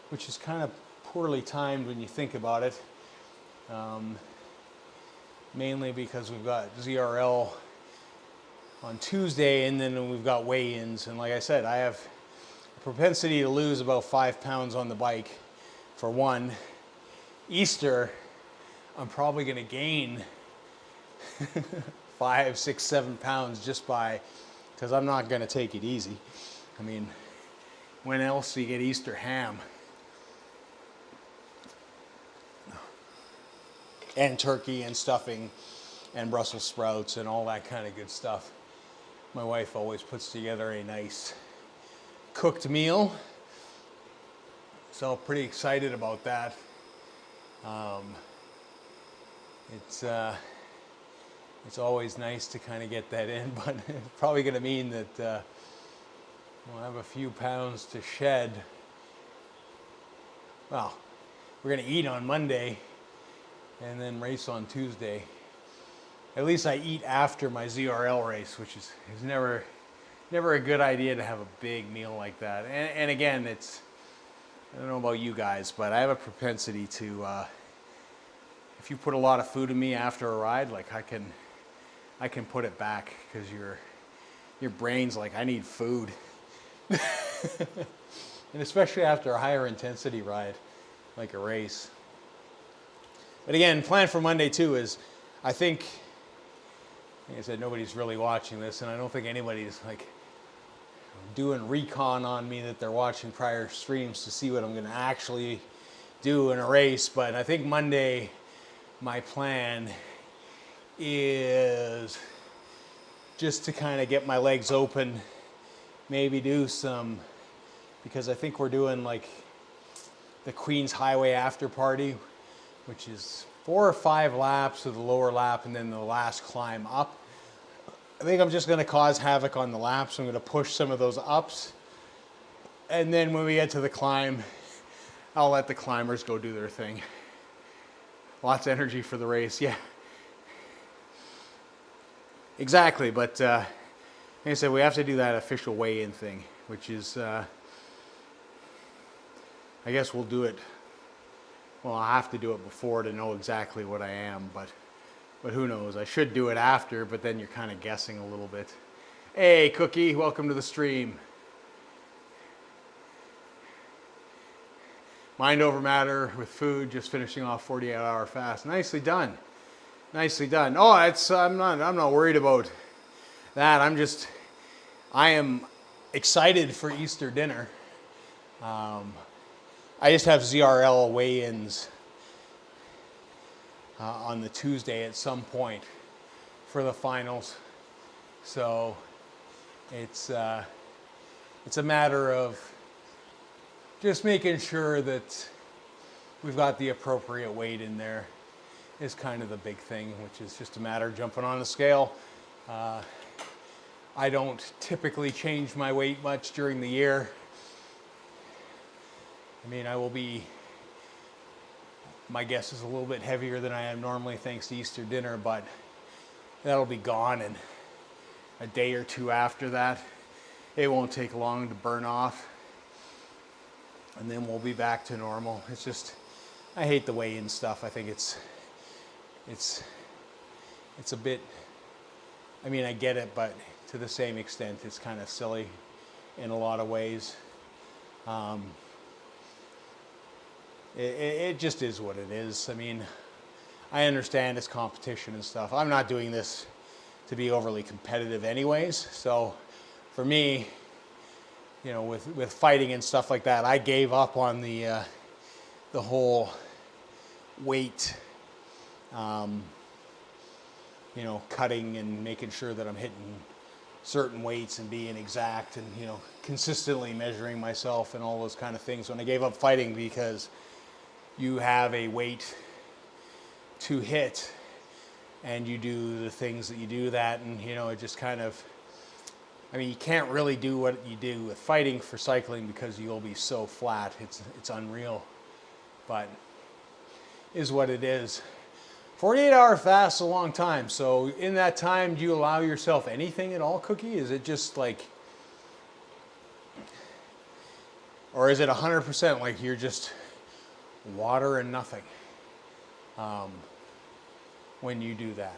which is kind of poorly timed when you think about it. Mainly because we've got ZRL on Tuesday, and then we've got weigh-ins. And like I said, I have a propensity to lose about 5 pounds on the bike for one. Easter, I'm probably going to gain 5, 6, 7 pounds just by, because I'm not going to take it easy. I mean, when else do you get Easter ham? And turkey and stuffing and Brussels sprouts and all that kind of good stuff. My wife always puts together a nice cooked meal. So pretty excited about that. It's always nice to kind of get that in, but it's probably going to mean that we'll have a few pounds to shed. Well, we're going to eat on Monday and then race on Tuesday. At least I eat after my ZRL race, which is never a good idea to have a big meal like that. And again, I don't know about you guys, but I have a propensity to, if you put a lot of food in me after a ride, like I can put it back, because your brain's like, I need food. And especially after a higher intensity ride, like a race. But again, plan for Monday too is, I think, like I said, nobody's really watching this, and I don't think anybody's like doing recon on me that they're watching prior streams to see what I'm going to actually do in a race. But I think Monday, my plan is just to kind of get my legs open, maybe do some, because I think we're doing like the Queens Highway after party, which is 4 or 5 laps of the lower lap and then the last climb up. I think I'm just going to cause havoc on the laps. I'm going to push some of those ups, and then when we get to the climb, I'll let the climbers go do their thing. Lots of energy for the race, yeah. Exactly, but like I said, we have to do that official weigh-in thing, which is, I guess we'll do it. Well, I'll have to do it before to know exactly what I am, but who knows? I should do it after, but then you're kind of guessing a little bit. Hey, Cookie, welcome to the stream. Mind over matter with food, just finishing off 48-hour fast. Nicely done. Nicely done. Oh, I'm not worried about that. I am excited for Easter dinner. I just have ZRL weigh-ins on the Tuesday at some point for the finals. So it's a matter of just making sure that we've got the appropriate weight in there is kind of the big thing, which is just a matter of jumping on the scale. I don't typically change my weight much during the year. I mean, my guess is a little bit heavier than I am normally thanks to Easter dinner, but that'll be gone in a day or two after that. It won't take long to burn off, and then we'll be back to normal. It's just, I hate the weigh-in stuff. I think it's a bit, I mean, I get it, but to the same extent, it's kind of silly in a lot of ways. It just is what it is. I mean, I understand it's competition and stuff. I'm not doing this to be overly competitive anyways. So for me, you know, with fighting and stuff like that, I gave up on the whole weight, you know, cutting and making sure that I'm hitting certain weights and being exact and, you know, consistently measuring myself and all those kind of things when I gave up fighting, because you have a weight to hit and you do the things that you do that, and, you know, it just kind of, I mean, you can't really do what you do with fighting for cycling because you'll be so flat. It's unreal, but is what it is. 48-hour fast is a long time. So in that time, do you allow yourself anything at all, Cookie? Is it just like, or is it 100% like you're just water and nothing when you do that?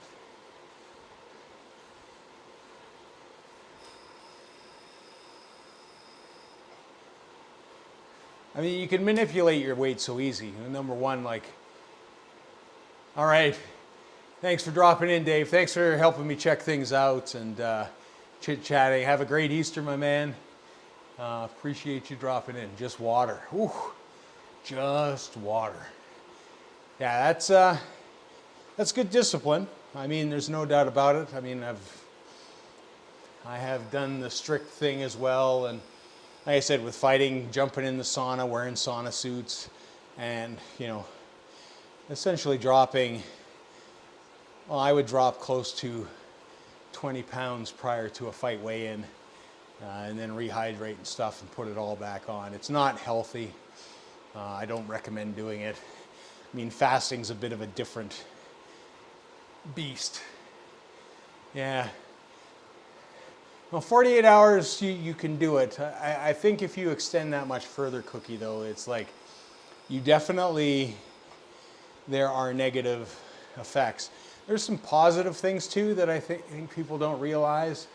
I mean, you can manipulate your weight so easy. Number one, like, all right, thanks for dropping in, Dave. Thanks for helping me check things out and chit-chatting. Have a great Easter, my man. Appreciate you dropping in. Just water. Ooh, just water. Yeah, that's good discipline. I mean, there's no doubt about it. I mean, I have done the strict thing as well, and like I said, with fighting, jumping in the sauna, wearing sauna suits, and, you know, essentially dropping, well, I would drop close to 20 pounds prior to a fight weigh-in, and then rehydrate and stuff and put it all back on. It's not healthy. I don't recommend doing it. I mean, fasting's a bit of a different beast. Yeah. Well, 48 hours, you can do it. I think if you extend that much further, Cookie, though, it's like you definitely, there are negative effects. There's some positive things too that I think people don't realize,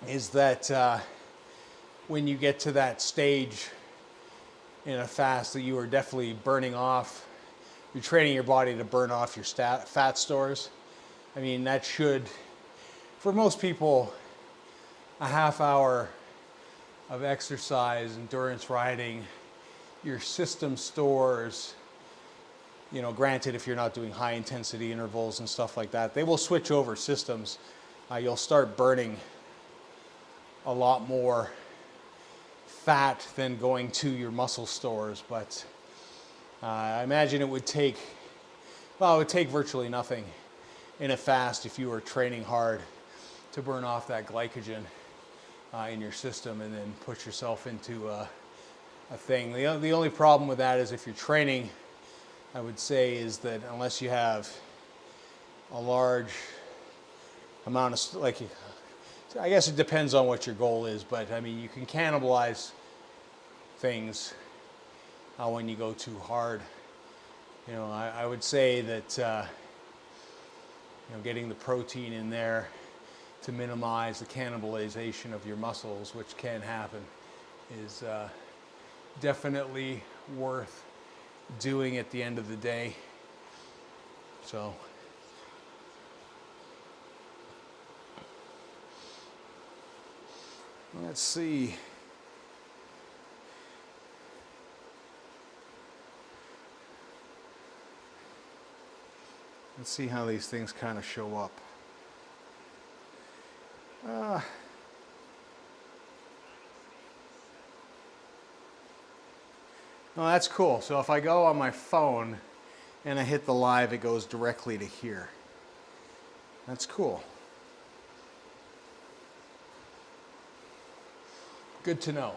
is that when you get to that stage in a fast, that you are definitely burning off, you're training your body to burn off your fat stores. I mean, that should, for most people, a half hour of exercise, endurance riding, your system stores, you know, granted, if you're not doing high intensity intervals and stuff like that, they will switch over systems. You'll start burning a lot more fat than going to your muscle stores, but I imagine it would take, well, it would take virtually nothing in a fast if you were training hard to burn off that glycogen in your system and then put yourself into a thing. The only problem with that is if you're training, I would say, is that unless you have a large amount of, like, I guess it depends on what your goal is, but I mean, you can cannibalize things when you go too hard. You know, I would say that, you know, getting the protein in there to minimize the cannibalization of your muscles, which can happen, is definitely worth doing at the end of the day. So let's see. Let's see how these things kind of show up. Oh, that's cool. So if I go on my phone and I hit the live, it goes directly to here. That's cool. Good to know.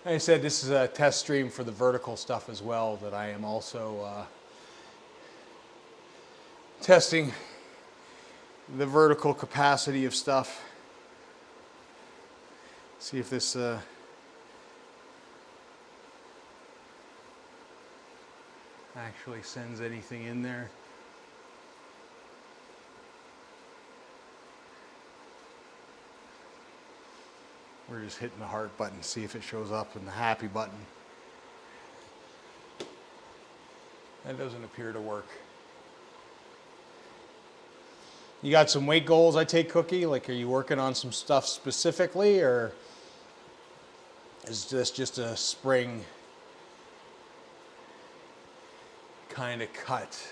Like I said, this is a test stream for the vertical stuff as well, that I am also testing the vertical capacity of stuff. See if this actually sends anything in there. We're just hitting the heart button, see if it shows up, and the happy button. That doesn't appear to work. You got some weight goals, I take, Cookie? Like, are you working on some stuff specifically, or is this just a spring kind of cut?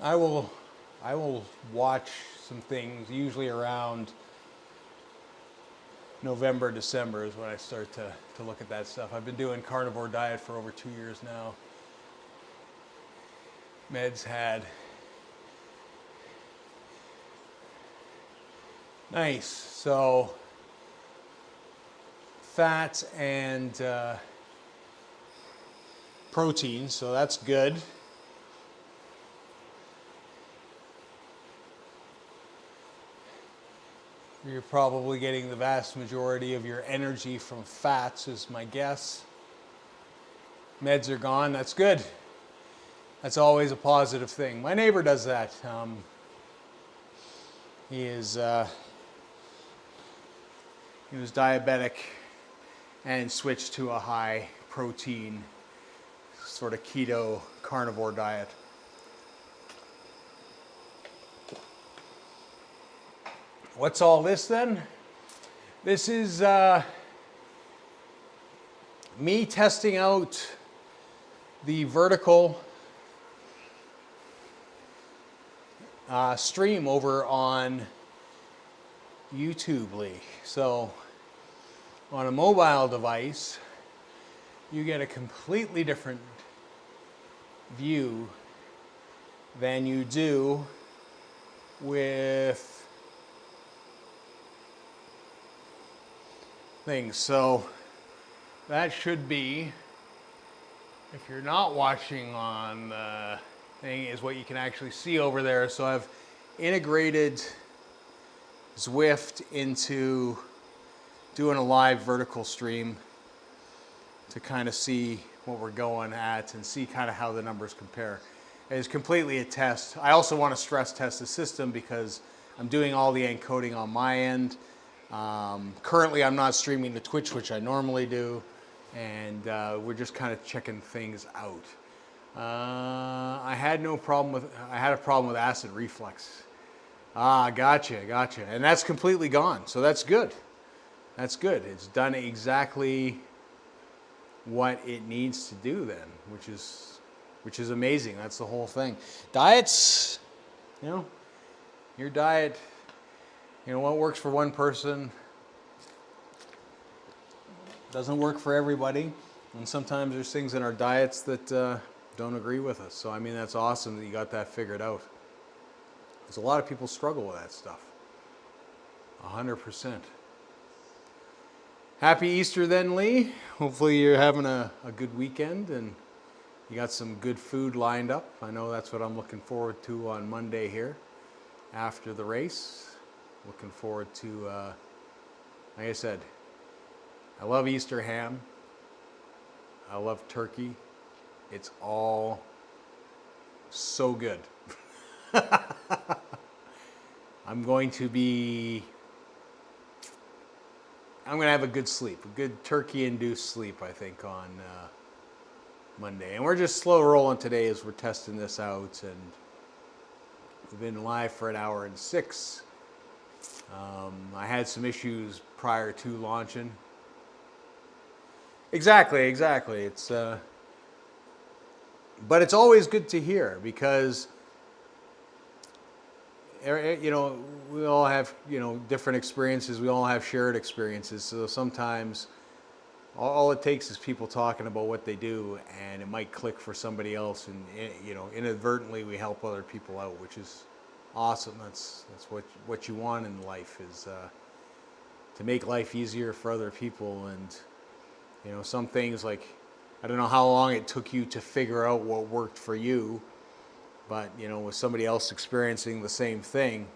I will watch some things, usually around November, December is when I start to look at that stuff. I've been doing carnivore diet for over 2 years now. Meds had. Nice. So fats and protein, so that's good. You're probably getting the vast majority of your energy from fats, is my guess. Meds are gone. That's good. That's always a positive thing. My neighbor does that. He was diabetic and switched to a high protein sort of keto carnivore diet. What's all this then? This is me testing out the vertical stream over on YouTube. So on a mobile device, you get a completely different view than you do with things. So that should be, if you're not watching on the thing, is what you can actually see over there. So I've integrated Zwift into doing a live vertical stream to kind of see what we're going at and see kind of how the numbers compare. It's completely a test. I also want to stress test the system because I'm doing all the encoding on my end. Currently, I'm not streaming to Twitch, which I normally do, and we're just kind of checking things out. I had a problem with acid reflux. Gotcha. And that's completely gone, so that's good. That's good. It's done exactly what it needs to do then, which is amazing. That's the whole thing. Diets, your diet, what works for one person doesn't work for everybody. And sometimes there's things in our diets that don't agree with us. So, that's awesome that you got that figured out. Because a lot of people struggle with that stuff. 100%. Happy Easter then, Lee. Hopefully you're having a good weekend and you got some good food lined up. I know that's what I'm looking forward to on Monday here after the race. Looking forward to, like I said, I love Easter ham. I love turkey. It's all so good. I'm going to have a good sleep, a good turkey-induced sleep, I think, on Monday. And we're just slow rolling today as we're testing this out. And we've been live for 1 hour and 6. I had some issues prior to launching. Exactly. It's, but it's always good to hear because, we all have, different experiences. We all have shared experiences. So sometimes all it takes is people talking about what they do, and it might click for somebody else. And, inadvertently we help other people out, which is awesome. That's what you want in life, is to make life easier for other people. And some things, like, I don't know how long it took you to figure out what worked for you, but with somebody else experiencing the same thing,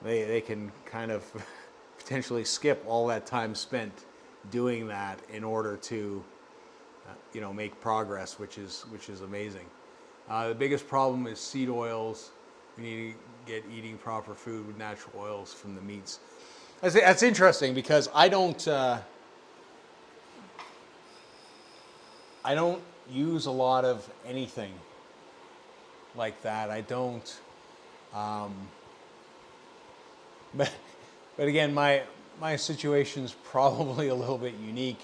they can kind of potentially skip all that time spent doing that in order to make progress, which is amazing. The biggest problem is seed oils. We need to get eating proper food with natural oils from the meats. That's interesting because I don't use a lot of anything like that. I don't. But but again, my situation's probably a little bit unique.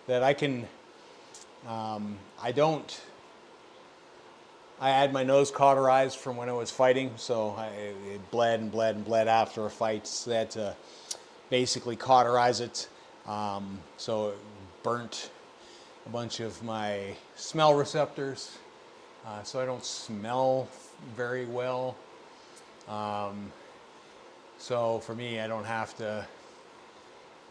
That I can. I don't. I had my nose cauterized from when I was fighting, so it bled and bled and bled after a fight. So they had to basically cauterize it. So it burnt a bunch of my smell receptors, so I don't smell very well. So for me, I don't have to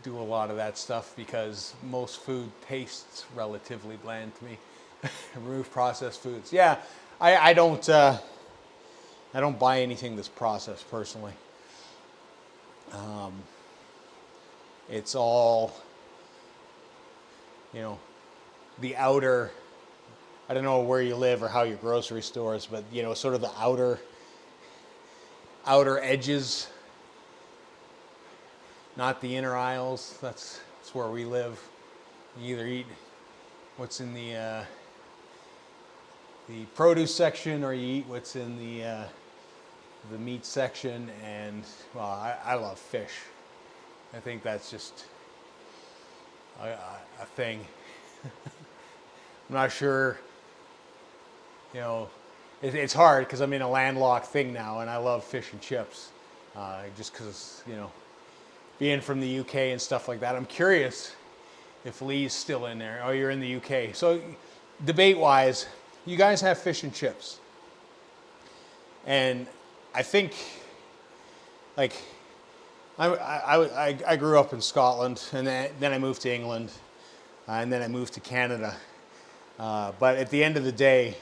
do a lot of that stuff because most food tastes relatively bland to me. Remove processed foods. Yeah, I don't buy anything that's processed personally. It's all, you know, the outer. I don't know where you live or how your grocery store is, but you know, sort of the outer edges, not the inner aisles. That's where we live. You either eat what's in the produce section, or you eat what's in the meat section. And well, I love fish. I think that's just a thing. I'm not sure. You know, it's hard because I'm in a landlocked thing now, and I love fish and chips, just because, you know, being from the UK and stuff like that. I'm curious if Lee's still in there. Oh, you're in the UK. So debate-wise, you guys have fish and chips. And I think, like, I grew up in Scotland, and then I moved to England, and then I moved to Canada. But at the end of the day,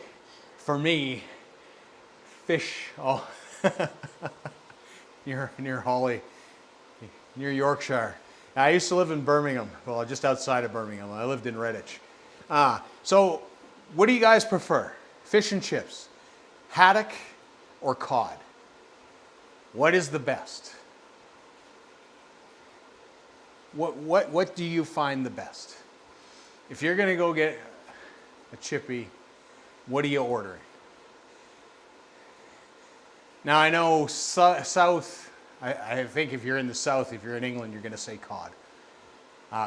for me, fish, near Holly, near Yorkshire. I used to live in Birmingham, well, just outside of Birmingham. I lived in Redditch. So what do you guys prefer? Fish and chips, haddock, or cod? What is the best? What do you find the best? If you're gonna go get a chippy, what are you ordering? Now I know south. I think if you're in the south, if you're in England, you're gonna say cod.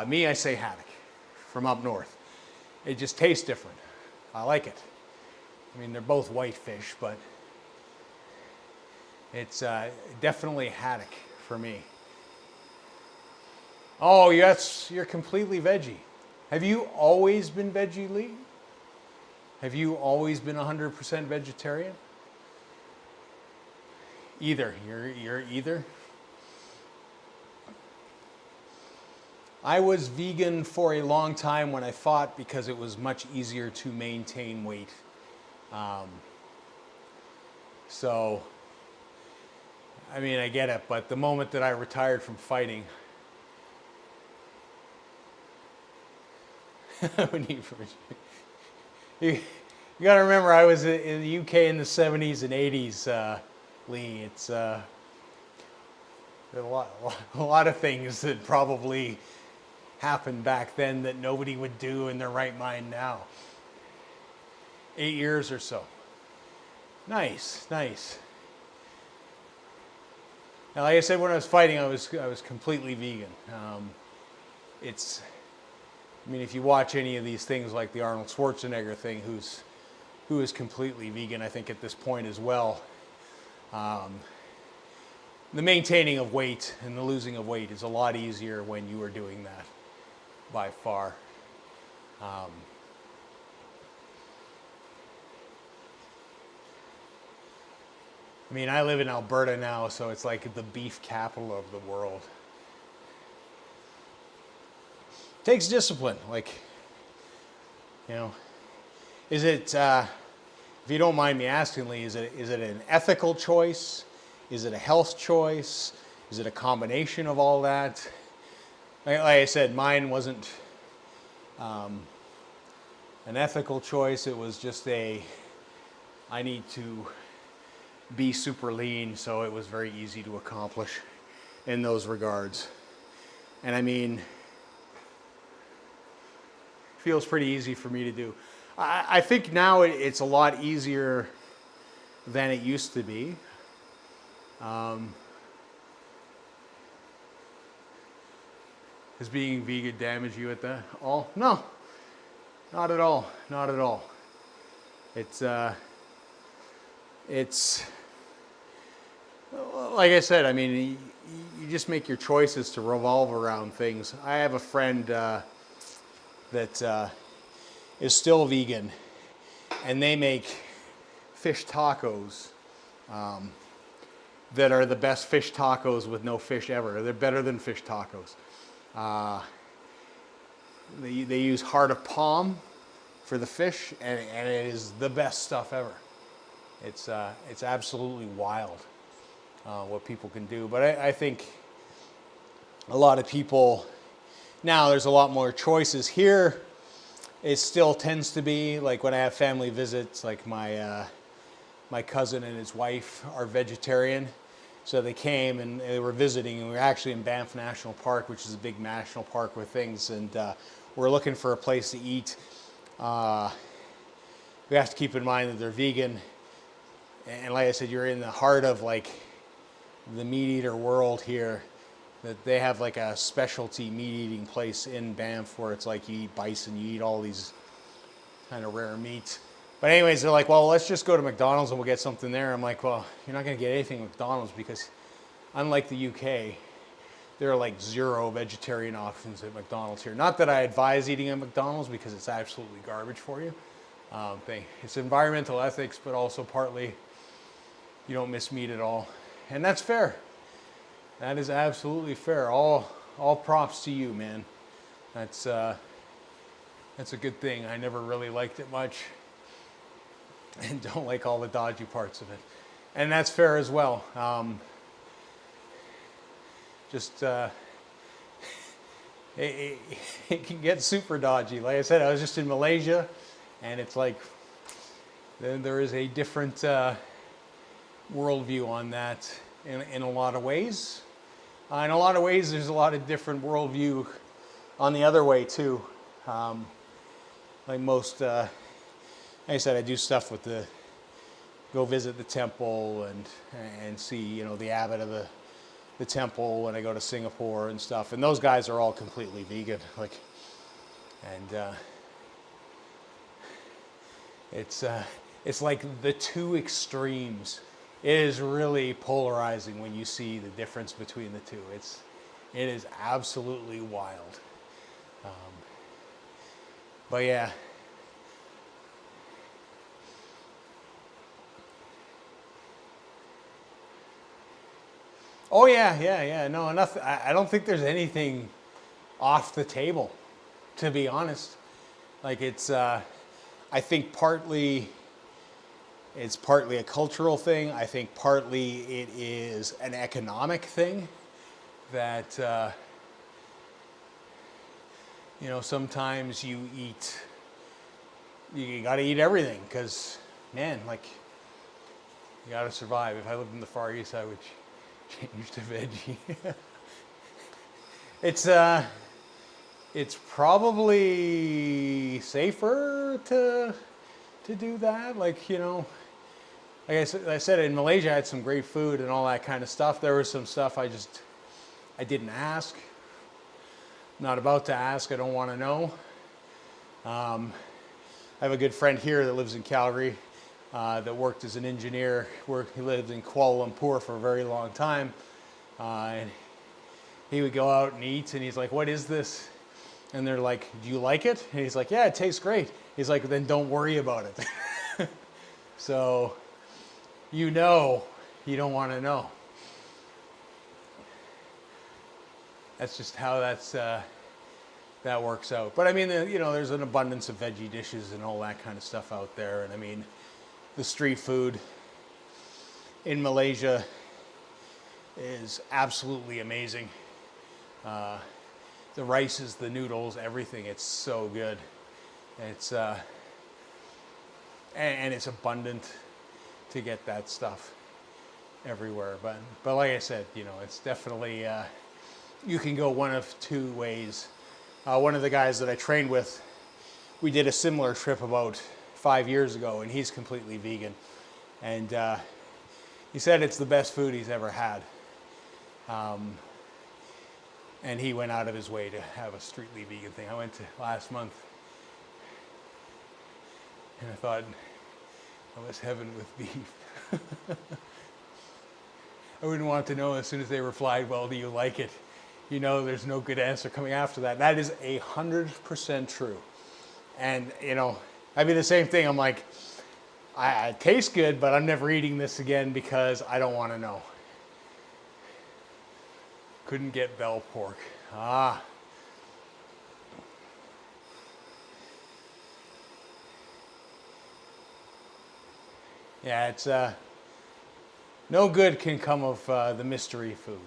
Me, I say haddock from up north. It just tastes different. I like it. I mean, they're both white fish, but it's definitely haddock for me. Oh, yes, you're completely veggie. Have you always been veggie, Lee? Have you always been 100% vegetarian? Either. You're either. I was vegan for a long time when I fought because it was much easier to maintain weight. So, I mean, I get it, but the moment that I retired from fighting, you got to remember, I was in the UK in the 70s and 80s, Lee. It's a lot of things that probably happened back then that nobody would do in their right mind now. 8 years or so. Nice. Now, like I said, when I was fighting, I was completely vegan. I mean, if you watch any of these things like the Arnold Schwarzenegger thing, who is completely vegan, I think at this point as well. The maintaining of weight and the losing of weight is a lot easier when you are doing that, by far. I mean, I live in Alberta now, so it's like the beef capital of the world. Takes discipline, like, you know. Is it, if you don't mind me asking, Lee, is it an ethical choice? Is it a health choice? Is it a combination of all that? Like I said, mine wasn't an ethical choice. It was just I need to be super lean, so it was very easy to accomplish in those regards. And I mean, feels pretty easy for me to do. I think now it's a lot easier than it used to be. Does being vegan damage you at all? No, not at all. Not at all. It's like I said. I mean, you just make your choices to revolve around things. I have a friend that is still vegan, and they make fish tacos that are the best fish tacos with no fish ever. They're better than fish tacos. They use heart of palm for the fish, and it is the best stuff ever. It's absolutely wild what people can do. But I think a lot of people now, there's a lot more choices here. It still tends to be like when I have family visits, like my cousin and his wife are vegetarian. So they came and they were visiting, and we were actually in Banff National Park, which is a big national park with things, and we're looking for a place to eat. We have to keep in mind that they're vegan, and like I said, you're in the heart of like the meat eater world here. That they have like a specialty meat eating place in Banff where it's like you eat bison, you eat all these kind of rare meats. But anyways, they're like, well, let's just go to McDonald's and we'll get something there. I'm like, well, you're not going to get anything at McDonald's because unlike the UK, there are like 0 vegetarian options at McDonald's here. Not that I advise eating at McDonald's because it's absolutely garbage for you. It's environmental ethics, but also partly you don't miss meat at all. And that's fair. That is absolutely fair. All props to you, man. That's a good thing. I never really liked it much. And don't like all the dodgy parts of it. And that's fair as well. It can get super dodgy. Like I said, I was just in Malaysia, and it's like there is a different worldview on that in a lot of ways. In a lot of ways, there's a lot of different worldview on the other way too. Like most. Like I said, I do stuff with go visit the temple and see, the abbot of the temple when I go to Singapore and stuff. And those guys are all completely vegan. It's like the two extremes. It is really polarizing when you see the difference between the two. It is absolutely wild. But yeah. Oh yeah. No, nothing. I don't think there's anything off the table, to be honest. Like I think partly it's partly a cultural thing. I think partly it is an economic thing that sometimes you got to eat everything because man, like you got to survive. If I lived in the Far East, I would change to veggie. It's probably safer to do that. Like like I said, in Malaysia I had some great food and all that kind of stuff. There was some stuff I didn't ask. Not about to ask. I don't want to know. I have a good friend here that lives in Calgary. That worked as an engineer. He lived in Kuala Lumpur for a very long time. And he would go out and eat, and he's like, what is this? And they're like, do you like it? And he's like, yeah, it tastes great. He's like, then don't worry about it. So, you don't want to know. That's just how that works out. But I mean, there's an abundance of veggie dishes and all that kind of stuff out there. And I mean, the street food in Malaysia is absolutely amazing. The rices, the noodles, everything, it's so good. It's and it's abundant to get that stuff everywhere. But like I said, it's definitely you can go one of two ways. One of the guys that I trained with we did a similar trip about 5 years ago, and he's completely vegan. And he said it's the best food he's ever had. And he went out of his way to have a strictly vegan thing. I went to last month, and I thought, I was heaven with beef. I wouldn't want to know as soon as they replied, well, do you like it? You know, there's no good answer coming after that. That is 100% true. And, you know, I mean the same thing. I'm like, I taste good, but I'm never eating this again because I don't want to know. Couldn't get bell pork. Ah. Yeah, it's no good can come of the mystery food.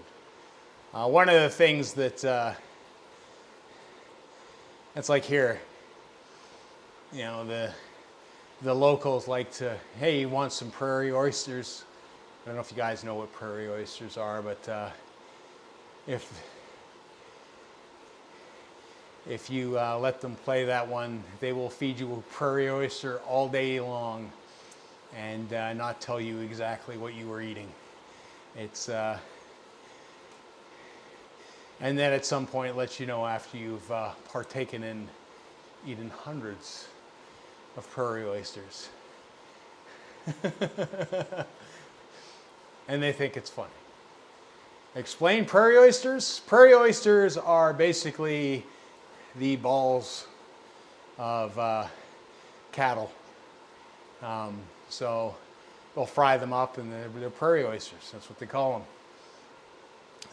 One of the things that it's like here, you know, the locals like to, hey, you want some prairie oysters? I don't know if you guys know what prairie oysters are, but if you let them play that one, they will feed you a prairie oyster all day long and not tell you exactly what you were eating. It's and then at some point let you know after you've partaken in eaten hundreds of prairie oysters. And they think it's funny. Explain prairie oysters? Prairie oysters are basically the balls of cattle. So they'll fry them up and they're prairie oysters. That's what they call them.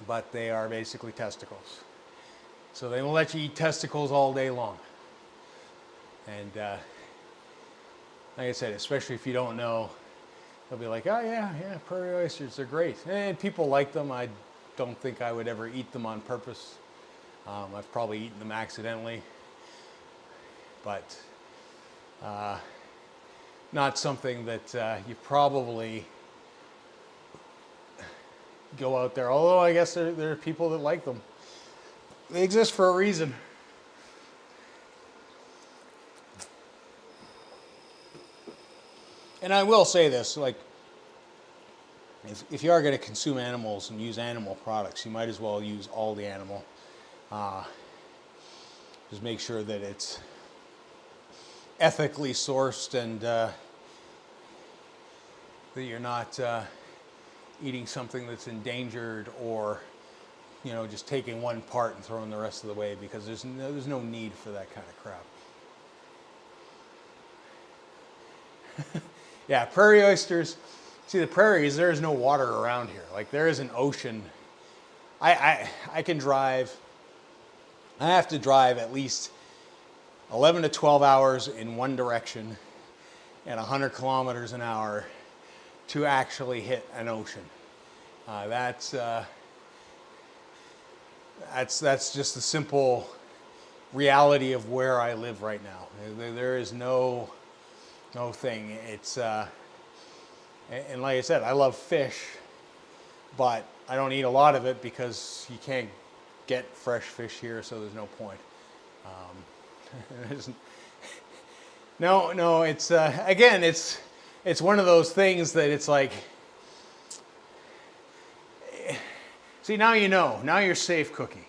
But they are basically testicles. So they will let you eat testicles all day long. And like I said, especially if you don't know, they'll be like, oh yeah, prairie oysters, they're great. And people like them. I don't think I would ever eat them on purpose. I've probably eaten them accidentally. But not something that you probably go out there. Although I guess there are people that like them. They exist for a reason. And I will say this, like, if you are going to consume animals and use animal products, you might as well use all the animal. Just make sure that it's ethically sourced and that you're not eating something that's endangered or, you know, just taking one part and throwing the rest of the way, because there's no need for that kind of crap. Yeah, prairie oysters. See, the prairies, there is no water around here. Like, there is an ocean. I can drive. I have to drive at least 11 to 12 hours in one direction at 100 kilometers an hour to actually hit an ocean. That's just the simple reality of where I live right now. There is no thing. It's and like I said, I love fish, but I don't eat a lot of it because you can't get fresh fish here, so there's no point. No, it's again, it's one of those things that it's like, see, now you know, now you're safe cooking.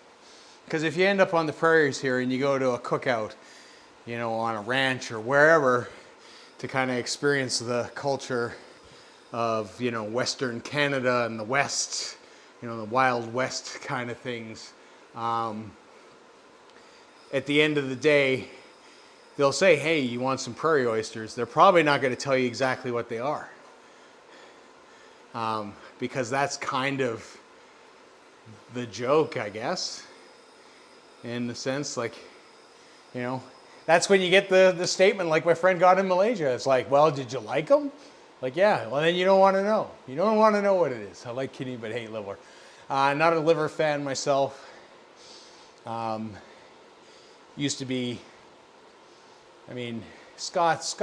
Because if you end up on the prairies here and you go to a cookout, you know, on a ranch or wherever, to kind of experience the culture of, you know, Western Canada and the West, you know, the Wild West kind of things. At the end of the day, they'll say, hey, you want some prairie oysters? They're probably not going to tell you exactly what they are. Because that's kind of the joke, I guess. In the sense, like, you know, that's when you get the statement like my friend got in Malaysia. It's like, well, did you like them? Like, yeah. Well, then you don't want to know. You don't want to know what it is. I like kidney but hate liver. Not a liver fan myself. Used to be, I mean, Scottish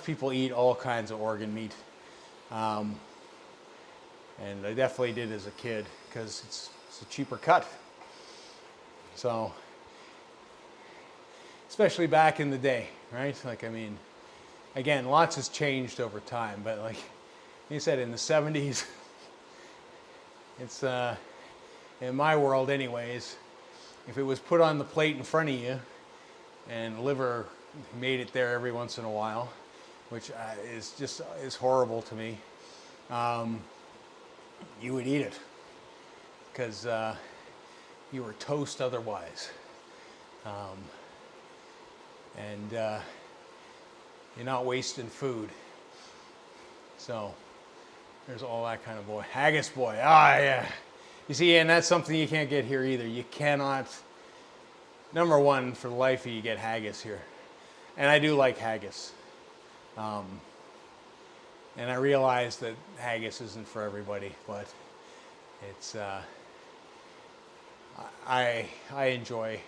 people eat all kinds of organ meat. And I definitely did as a kid because it's a cheaper cut. So, especially back in the day, right? Like, I mean, again, lots has changed over time, but like you said, in the 70s, it's, in my world anyways, if it was put on the plate in front of you and liver made it there every once in a while, which is horrible to me, you would eat it because you were toast otherwise. And you're not wasting food. So there's all that kind of boy. Haggis boy. Ah, yeah. You see, and that's something you can't get here either. You cannot, number one, for the life of you, get haggis here. And I do like haggis. And I realize that haggis isn't for everybody, but it's, I enjoy,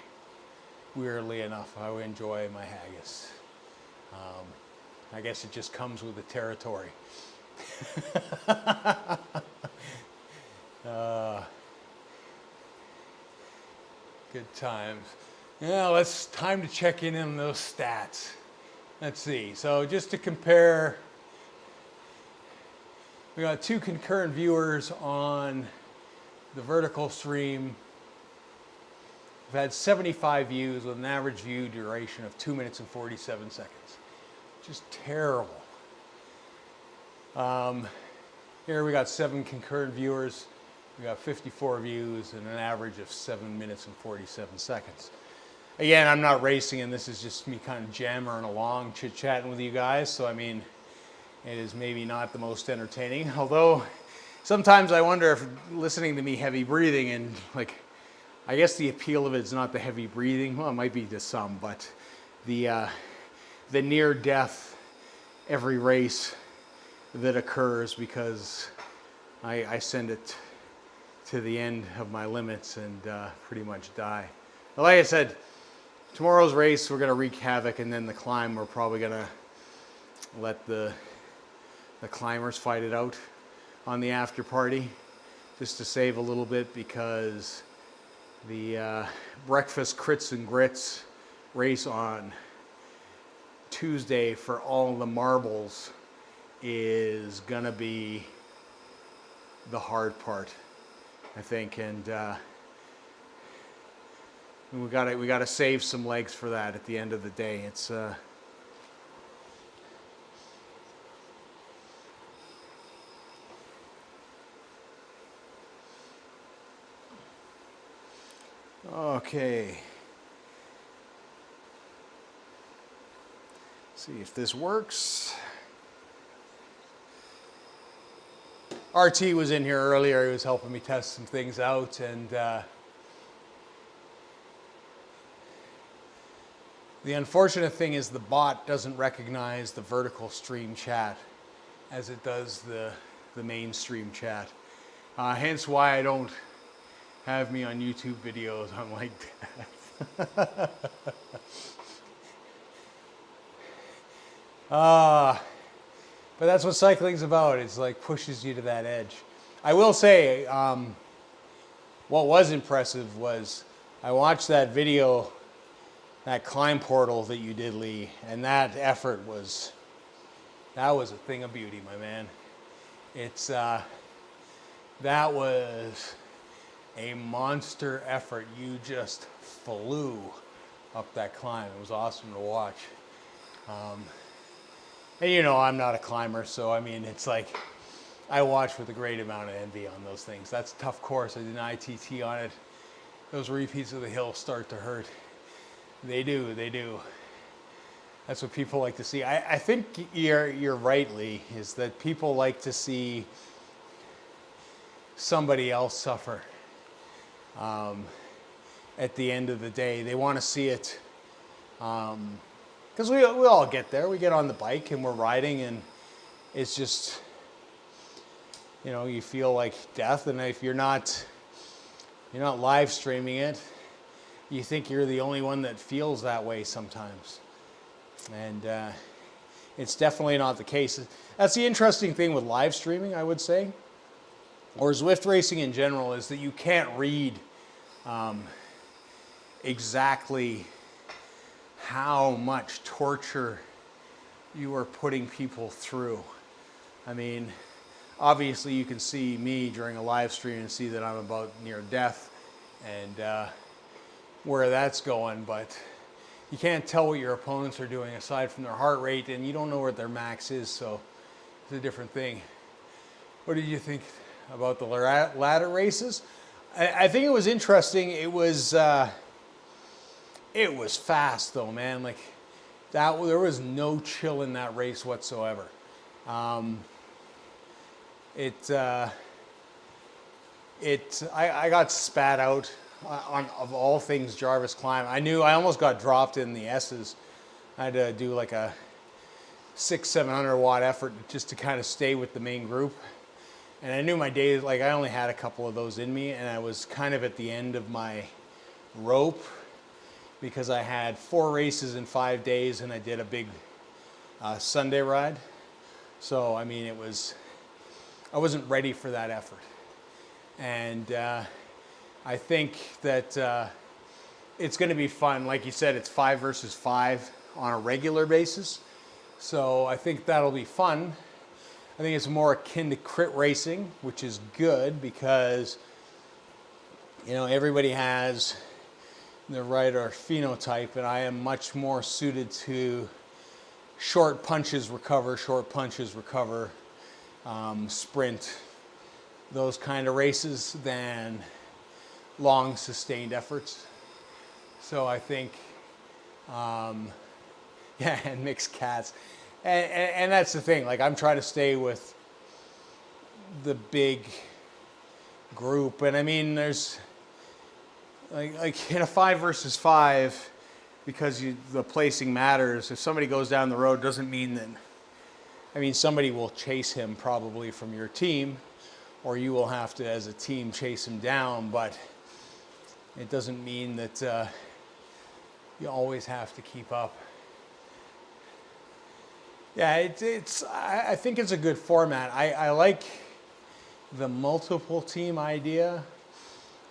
weirdly enough, I enjoy my haggis. I guess it just comes with the territory. Good times. Now it's time to check in on those stats. Let's see. So just to compare, we got 2 concurrent viewers on the vertical stream. We've had 75 views with an average view duration of 2 minutes and 47 seconds. Just terrible. Here we got 7 concurrent viewers. We got 54 views and an average of 7 minutes and 47 seconds. Again, I'm not racing, and this is just me kind of jammering along, chit-chatting with you guys. So, I mean, it is maybe not the most entertaining. Although, sometimes I wonder if listening to me heavy breathing and, like, I guess the appeal of it is not the heavy breathing. Well, it might be to some, but the near death every race that occurs because I send it to the end of my limits and pretty much die. But like I said, tomorrow's race we're going to wreak havoc, and then the climb we're probably going to let the climbers fight it out on the after party just to save a little bit, because the breakfast crits and grits race on Tuesday for all the marbles is gonna be the hard part, I think, and we gotta save some legs for that at the end of the day. It's okay. See if this works. RT was in here earlier. He was helping me test some things out, and the unfortunate thing is the bot doesn't recognize the vertical stream chat as it does the mainstream chat. Hence why I don't have me on YouTube videos. I'm like that. But that's what cycling's about. It's like pushes you to that edge. I will say, what was impressive was I watched that video, that climb portal that you did, Lee, and that effort was, that was a thing of beauty, my man. It's, that was a monster effort. You just flew up that climb. It was awesome to watch. And you know, I'm not a climber, so I mean, it's like, I watch with a great amount of envy on those things. That's a tough course. I did an ITT on it. Those repeats of the hill start to hurt. They do, they do. That's what people like to see. I think you're right, Lee, is that people like to see somebody else suffer. At the end of the day, they want to see it. Because we all get there. We get on the bike and we're riding, and it's just, you know, you feel like death. And if you're not live streaming it, you think you're the only one that feels that way sometimes. And it's definitely not the case. That's the interesting thing with live streaming, I would say, or Zwift racing in general, is that you can't read exactly how much torture you are putting people through. I mean, obviously you can see me during a live stream and see that I'm about near death and where that's going, but you can't tell what your opponents are doing aside from their heart rate, and you don't know what their max is, so it's a different thing. What did you think about the ladder races? I think it was interesting. It was fast though, man. Like that, there was no chill in that race whatsoever. I got spat out on of all things Jarvis Climb. I almost got dropped in the S's. I had to do like a 600-700 watt effort just to kind of stay with the main group. And I knew my days, like I only had a couple of those in me, and I was kind of at the end of my rope because I had 4 races in 5 days and I did a big Sunday ride. So, I mean, I wasn't ready for that effort. And I think that it's going to be fun. Like you said, it's 5 versus 5 on a regular basis. So I think that'll be fun. I think it's more akin to crit racing, which is good because, you know, everybody has the right or phenotype, and I am much more suited to short punches, recover, sprint, those kind of races than long sustained efforts. So I think, yeah, and mixed cats. And that's the thing, like I'm trying to stay with the big group. And I mean, there's like in a 5 versus 5, because the placing matters, if somebody goes down the road doesn't mean that, I mean, somebody will chase him probably from your team, or you will have to, as a team, chase him down, but it doesn't mean that you always have to keep up. Yeah, I think it's a good format. I like the multiple team idea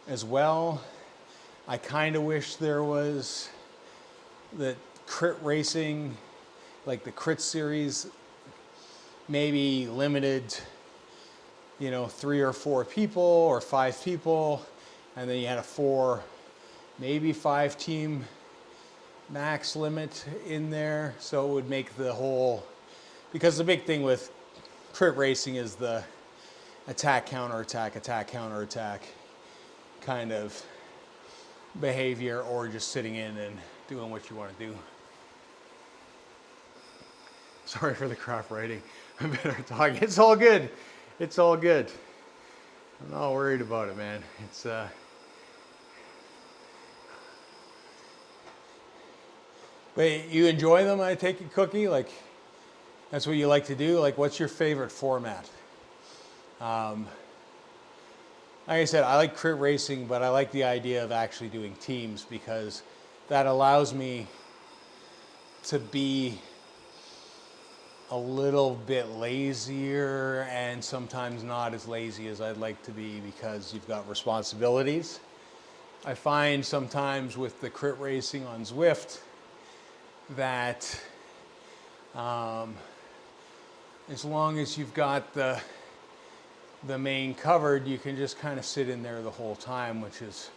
as well. I kind of wish there was the crit racing, like the crit series, maybe limited, 3 or 4 people or 5 people, and then you had a 4, maybe 5 team max limit in there, so it would make the whole, because the big thing with crit racing is the attack, counterattack kind of behavior, or just sitting in and doing what you want to do. Sorry for the crap writing. I better talk. It's all good. It's all good. I'm not worried about it, man. It's But you enjoy them, I take it, Cookie? Like, that's what you like to do? Like, what's your favorite format? Like I said, I like crit racing, but I like the idea of actually doing teams because that allows me to be a little bit lazier and sometimes not as lazy as I'd like to be because you've got responsibilities. I find sometimes with the crit racing on Zwift that as long as you've got the main covered, you can just kind of sit in there the whole time, which is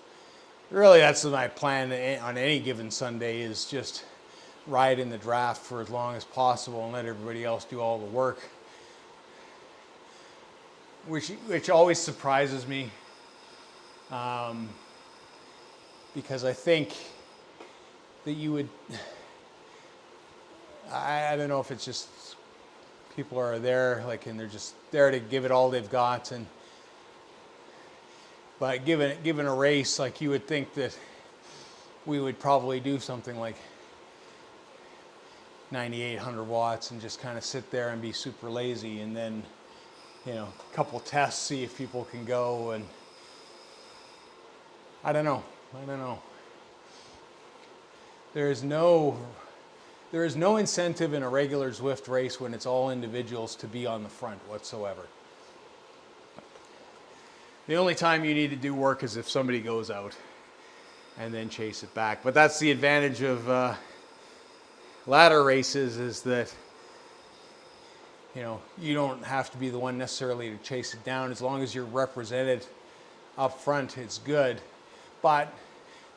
really, that's my plan on any given Sunday, is just ride in the draft for as long as possible and let everybody else do all the work, which always surprises me, because I think that you would, I don't know if it's just people are there, like, and they're just there to give it all they've got, but given a race, like, you would think that we would probably do something like 9,800 watts and just kind of sit there and be super lazy, and then, a couple tests, see if people can go, and I don't know. There is no incentive in a regular Zwift race when it's all individuals to be on the front whatsoever. The only time you need to do work is if somebody goes out and then chase it back. But that's the advantage of ladder races is that, you know, you don't have to be the one necessarily to chase it down. As long as you're represented up front, it's good. But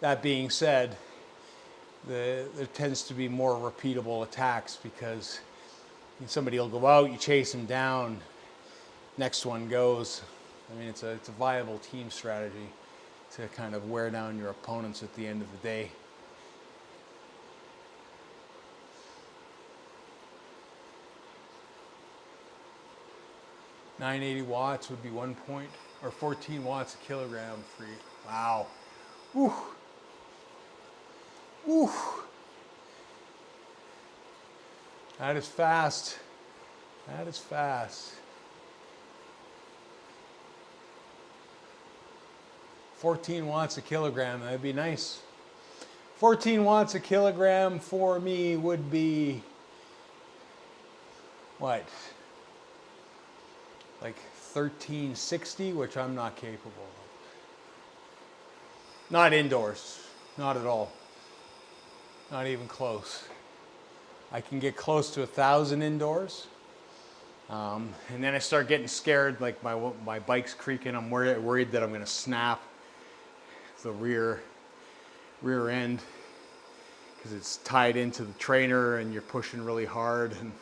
that being said, there tends to be more repeatable attacks because somebody will go out, you chase them down, next one goes. I mean, it's a viable team strategy to kind of wear down your opponents at the end of the day. $980 watts would be 14 watts a kilogram free. Wow. Woo. Woo. That is fast. That is fast. 14 watts a kilogram, that'd be nice. 14 watts a kilogram for me would be, what? Like 1360, which I'm not capable of. Not indoors, not at all. Not even close. I can get close to 1,000 indoors. And then I start getting scared, like my bike's creaking. I'm worried that I'm gonna snap the rear end because it's tied into the trainer and you're pushing really hard, and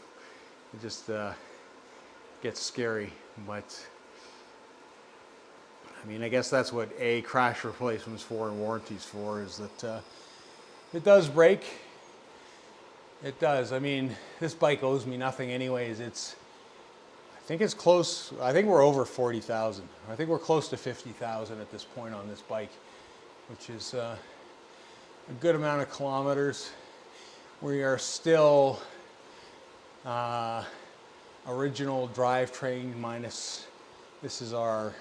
it just gets scary. But I mean, I guess that's what crash replacement's for and warranties for, is that it does break. It does. I mean, this bike owes me nothing anyways. I think it's close. I think we're over 40,000. I think we're close to 50,000 at this point on this bike, which is a good amount of kilometers. We are still original drivetrain minus, this is our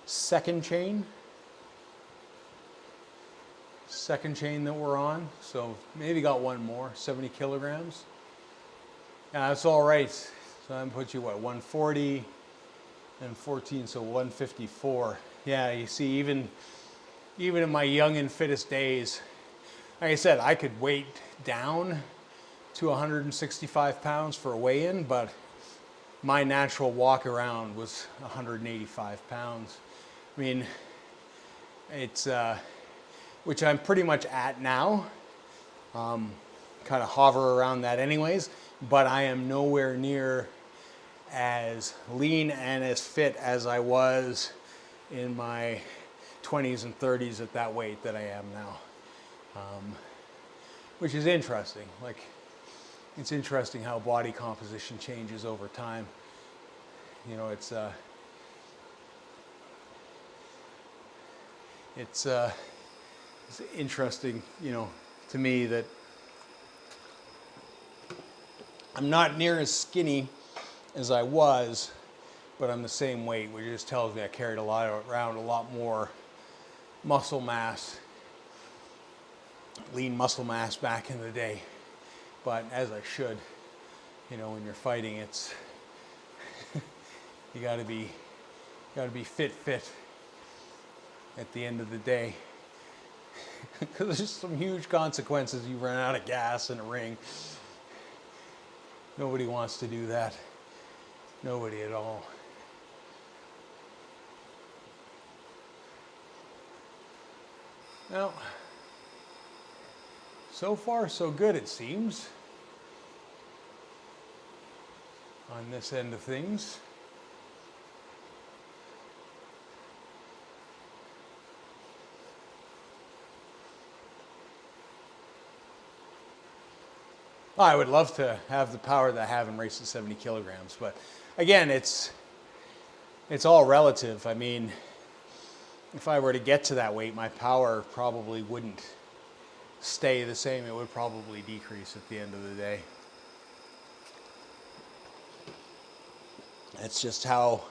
second chain that we're on. So maybe got one more, 70 kilograms. Yeah, that's all right. So that puts you, what, 140 and 14, so 154. Yeah, you see, even in my young and fittest days, like I said, I could weight down to 165 pounds for a weigh-in, but my natural walk around was 185 pounds. I mean, it's, which I'm pretty much at now, kind of hover around that anyways, but I am nowhere near as lean and as fit as I was in my 20s and 30s at that weight that I am now. Which is interesting. Like, it's interesting how body composition changes over time. You know, it's interesting, you know, to me that I'm not near as skinny as I was, but I'm the same weight, which just tells me I carried around a lot more muscle mass, lean muscle mass back in the day. But as I should, you know, when you're fighting, it's you gotta be fit at the end of the day. Because there's some huge consequences. You run out of gas in a ring. Nobody wants to do that. Nobody at all. Now, so far so good, it seems, on this end of things. I would love to have the power that I have in races 70 kilograms, but again, it's all relative. I mean, if I were to get to that weight, my power probably wouldn't stay the same. It would probably decrease at the end of the day. That's just how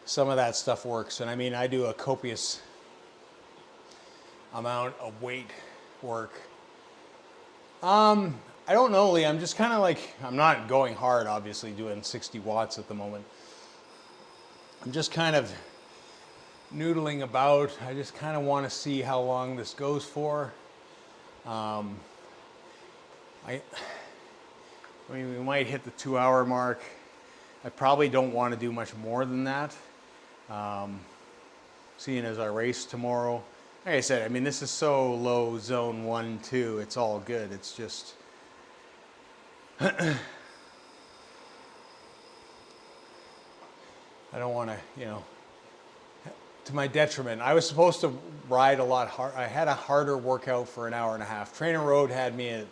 some of that stuff works. And I mean, I do a copious amount of weight work. I don't know, Lee. I'm just kind of like, I'm not going hard, obviously, doing 60 watts at the moment. I'm just kind of noodling about. I just kind of want to see how long this goes for. I mean, we might hit the 2-hour mark. I probably don't want to do much more than that. Seeing as I race tomorrow. Like I said, I mean, this is so low zone 1, 2, it's all good. It's just, I don't want to, you know, to my detriment. I was supposed to ride a lot hard. I had a harder workout for an hour and a half. Trainer Road had me at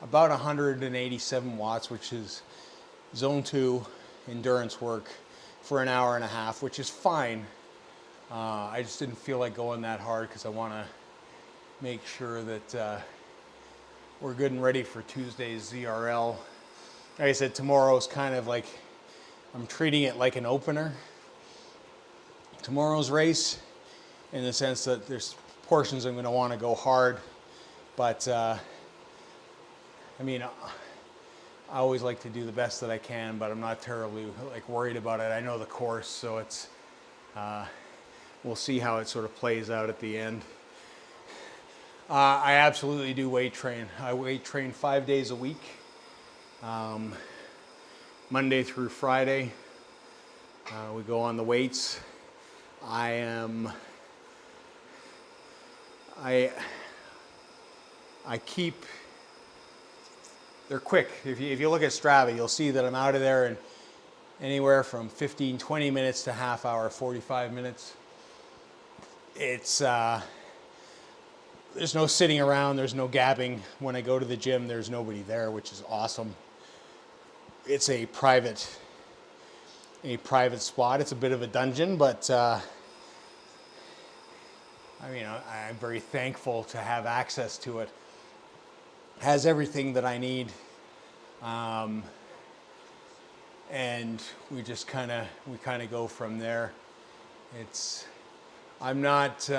about 187 watts, which is zone 2 endurance work for an hour and a half, which is fine. I just didn't feel like going that hard because I want to make sure that we're good and ready for Tuesday's ZRL. Like I said, tomorrow's kind of like, I'm treating it like an opener. Tomorrow's race, in the sense that there's portions I'm going to want to go hard, but I mean, I always like to do the best that I can, but I'm not terribly like worried about it. I know the course, so it's we'll see how it sort of plays out at the end. I absolutely do weight train. I weight train 5 days a week, Monday through Friday. We go on the weights. I keep, they're quick. If you look at Strava, you'll see that I'm out of there in anywhere from 15, 20 minutes to half hour, 45 minutes. It's, there's no sitting around, there's no gabbing. When I go to the gym, there's nobody there, which is awesome. It's a private spot. It's a bit of a dungeon, but I mean, I'm very thankful to have access to it. Has everything that I need, and we just kind of go from there. I'm not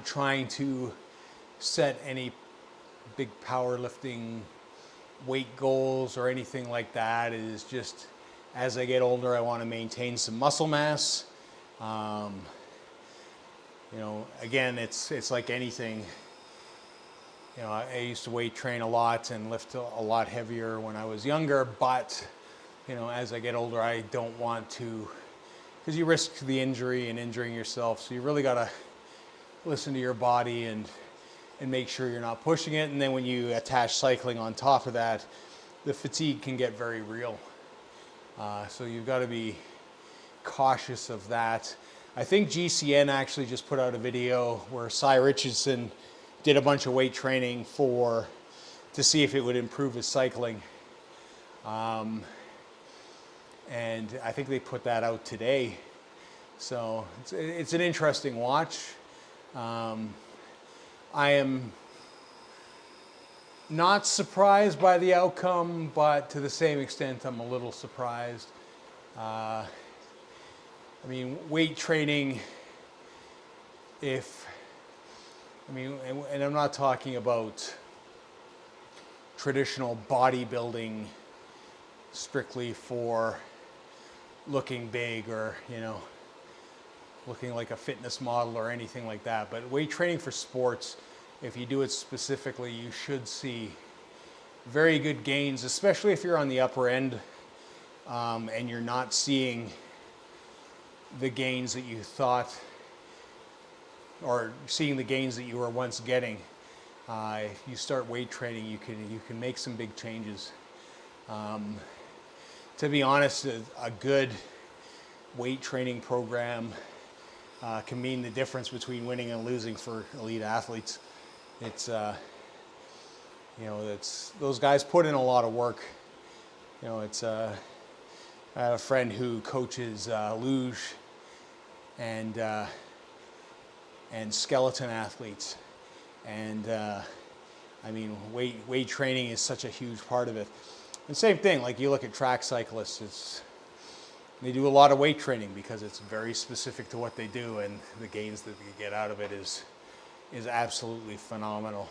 trying to set any big powerlifting weight goals or anything like that. It is just, as I get older, I want to maintain some muscle mass. You know, again, it's like anything. You know, I used to weight train a lot and lift a lot heavier when I was younger, but, you know, as I get older, I don't want to, because you risk the injury and injuring yourself. So you really got to listen to your body and make sure you're not pushing it. And then when you attach cycling on top of that, the fatigue can get very real. So you've got to be cautious of that. I think GCN actually just put out a video where Cy Richardson did a bunch of weight training to see if it would improve his cycling. And I think they put that out today. So it's an interesting watch. I am not surprised by the outcome, but to the same extent, I'm a little surprised. I mean, weight training, and I'm not talking about traditional bodybuilding strictly for looking big or, you know, looking like a fitness model or anything like that. But weight training for sports, if you do it specifically, you should see very good gains, especially if you're on the upper end and you're not seeing the gains that you thought, or seeing the gains that you were once getting. If you start weight training, you can make some big changes. To be honest, a good weight training program can mean the difference between winning and losing for elite athletes. It's you know, those guys put in a lot of work. You know, I have a friend who coaches luge and skeleton athletes, and I mean, weight training is such a huge part of it. And same thing, like you look at track cyclists, they do a lot of weight training because it's very specific to what they do, and the gains that they get out of it is absolutely phenomenal.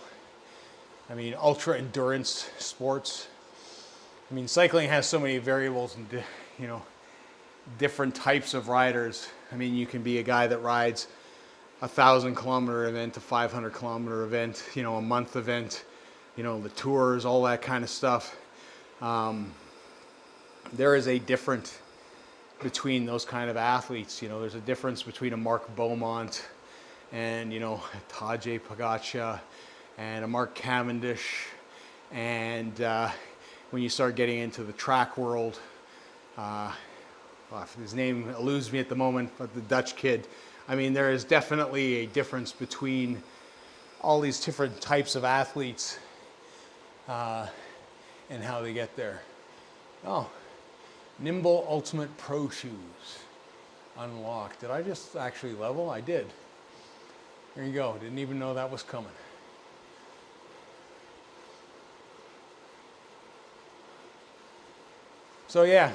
I mean, ultra endurance sports. I mean, cycling has so many variables and, you know, different types of riders. I mean, you can be a guy that rides a 1,000-kilometer event, a 500-kilometer event, you know, a month event. you know, the tours, all that kind of stuff. There is a difference between those kind of athletes. You know, there's a difference between a Mark Beaumont and, you know, a Tadej Pogacar and a Mark Cavendish. And when you start getting into the track world, well, his name eludes me at the moment, but the Dutch kid. I mean, there is definitely a difference between all these different types of athletes and how they get there. Oh, Nimble Ultimate Pro Shoes unlocked. Did I just actually level? I did. There you go. Didn't even know that was coming. So yeah,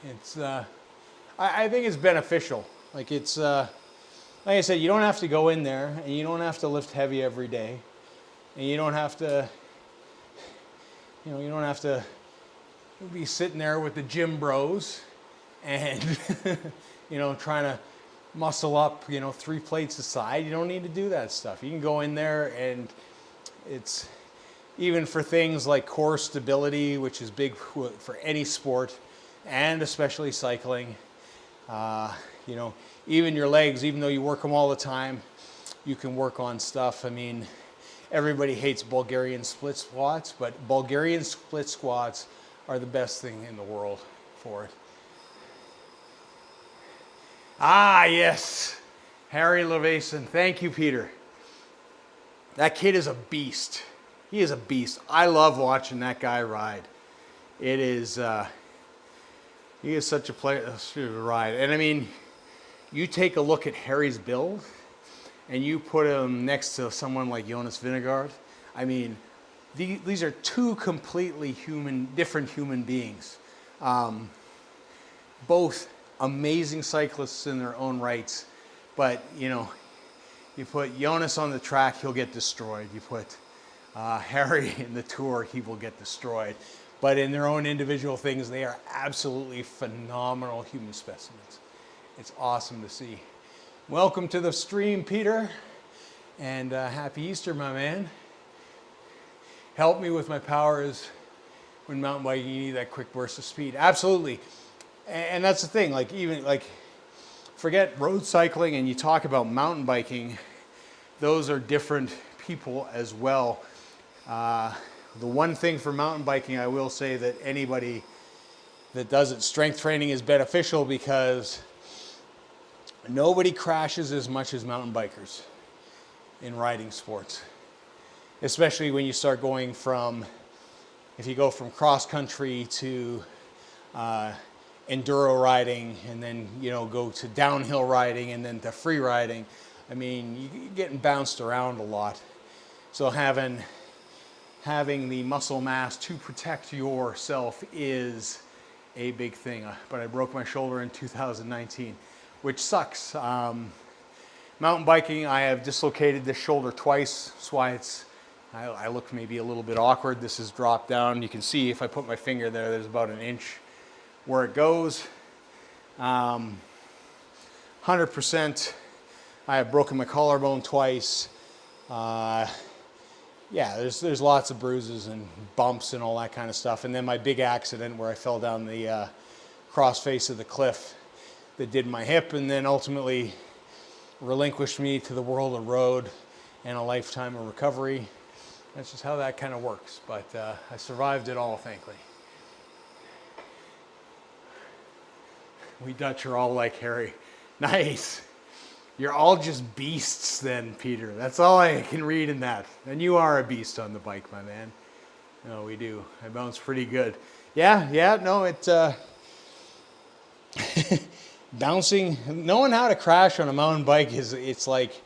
it's. I think it's beneficial. Like it's. Like I said, you don't have to go in there, and you don't have to lift heavy every day, and you don't have to. You know, you don't have to be sitting there with the gym bros, and you know, trying to muscle up. You know, 3 plates a side. You don't need to do that stuff. You can go in there, and it's. Even for things like core stability, which is big for any sport, and especially cycling, you know, even your legs, even though you work them all the time, you can work on stuff. I mean, everybody hates Bulgarian split squats, but Bulgarian split squats are the best thing in the world for it. Ah, yes, Harry Leveson. Thank you, Peter. That kid is a beast. He is a beast. I love watching that guy ride. It is, he is such a pleasure to ride. And I mean, you take a look at Harry's build and you put him next to someone like Jonas Vingegaard. I mean, these are two completely different human beings. Both amazing cyclists in their own rights. But, you know, you put Jonas on the track, he'll get destroyed. You put Harry in the tour, he will get destroyed. But in their own individual things, they are absolutely phenomenal human specimens. It's awesome to see. Welcome to the stream, Peter, and happy Easter, my man. Help me with my powers when mountain biking, you need that quick burst of speed. Absolutely. And that's the thing, like even like forget road cycling and you talk about mountain biking, those are different people as well. The one thing for mountain biking, I will say that anybody that does it, strength training is beneficial because nobody crashes as much as mountain bikers in riding sports. Especially when you start going from, if you go from cross country to enduro riding and then, you know, go to downhill riding and then to free riding. I mean, you're getting bounced around a lot. So having the muscle mass to protect yourself is a big thing. But I broke my shoulder in 2019, which sucks. Mountain biking, I have dislocated this shoulder twice. That's why I look maybe a little bit awkward. This is dropped down. You can see if I put my finger there, there's about an inch where it goes. 100%. I have broken my collarbone twice. Yeah, there's lots of bruises and bumps and all that kind of stuff. And then my big accident where I fell down the cross face of the cliff that did my hip and then ultimately relinquished me to the world of road and a lifetime of recovery. That's just how that kind of works. But I survived it all, thankfully. We Dutch are all like Harry. Nice. You're all just beasts then, Peter. That's all I can read in that. And you are a beast on the bike, my man. No, we do. I bounce pretty good. Yeah, no, it... bouncing, knowing how to crash on a mountain bike it's like,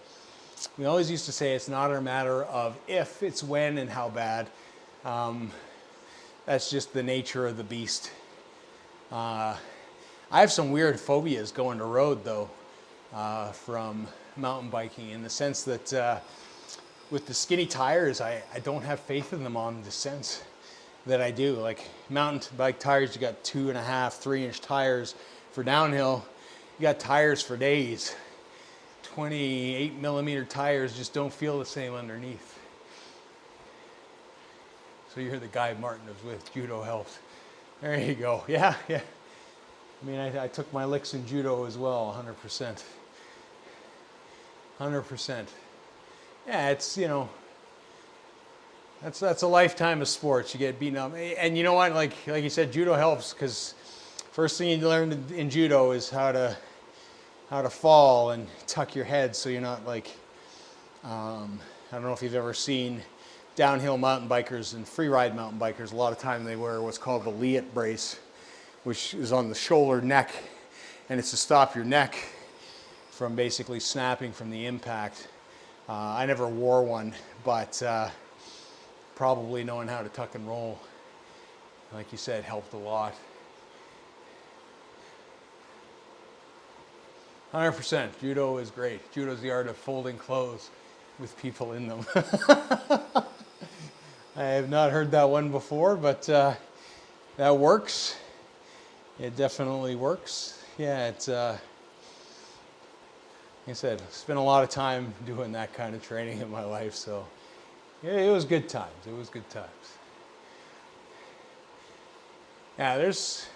we always used to say it's not a matter of if, it's when and how bad. That's just the nature of the beast. I have some weird phobias going to road though. From mountain biking in the sense that with the skinny tires, I don't have faith in them on descents that I do. Like mountain bike tires, you got 2.5, 3 inch tires. For downhill, you got tires for days. 28 millimeter tires just don't feel the same underneath. So you're the guy Martin was with. Judo helps. There you go. Yeah, yeah. I mean, I took my licks in judo as well, 100%. 100%. Yeah, it's, you know, that's a lifetime of sports. You get beaten up. And you know what? Like you said, judo helps because first thing you learn in judo is how to fall and tuck your head so you're not like, I don't know if you've ever seen downhill mountain bikers and freeride mountain bikers. A lot of time they wear what's called the Liat brace, which is on the shoulder neck, and it's to stop your neck from basically snapping from the impact. I never wore one, but probably knowing how to tuck and roll, like you said, helped a lot. 100%. Judo is great. Judo is the art of folding clothes with people in them. I have not heard that one before, but that works. It definitely works. Yeah, it's, like I said, spent a lot of time doing that kind of training in my life, so yeah, it was good times. It was good times. Yeah, that's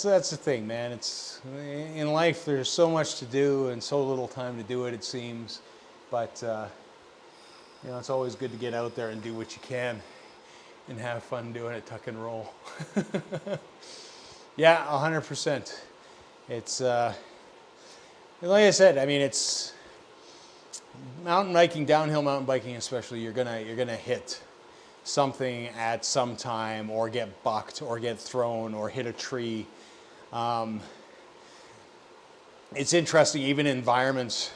the thing, man. It's in life. There's so much to do and so little time to do it. It seems, but you know, it's always good to get out there and do what you can and have fun doing it. Tuck and roll. Yeah, 100%. It's like I said. I mean, it's mountain biking, downhill mountain biking, especially. You're gonna hit something at some time, or get bucked, or get thrown, or hit a tree. It's interesting, even in environments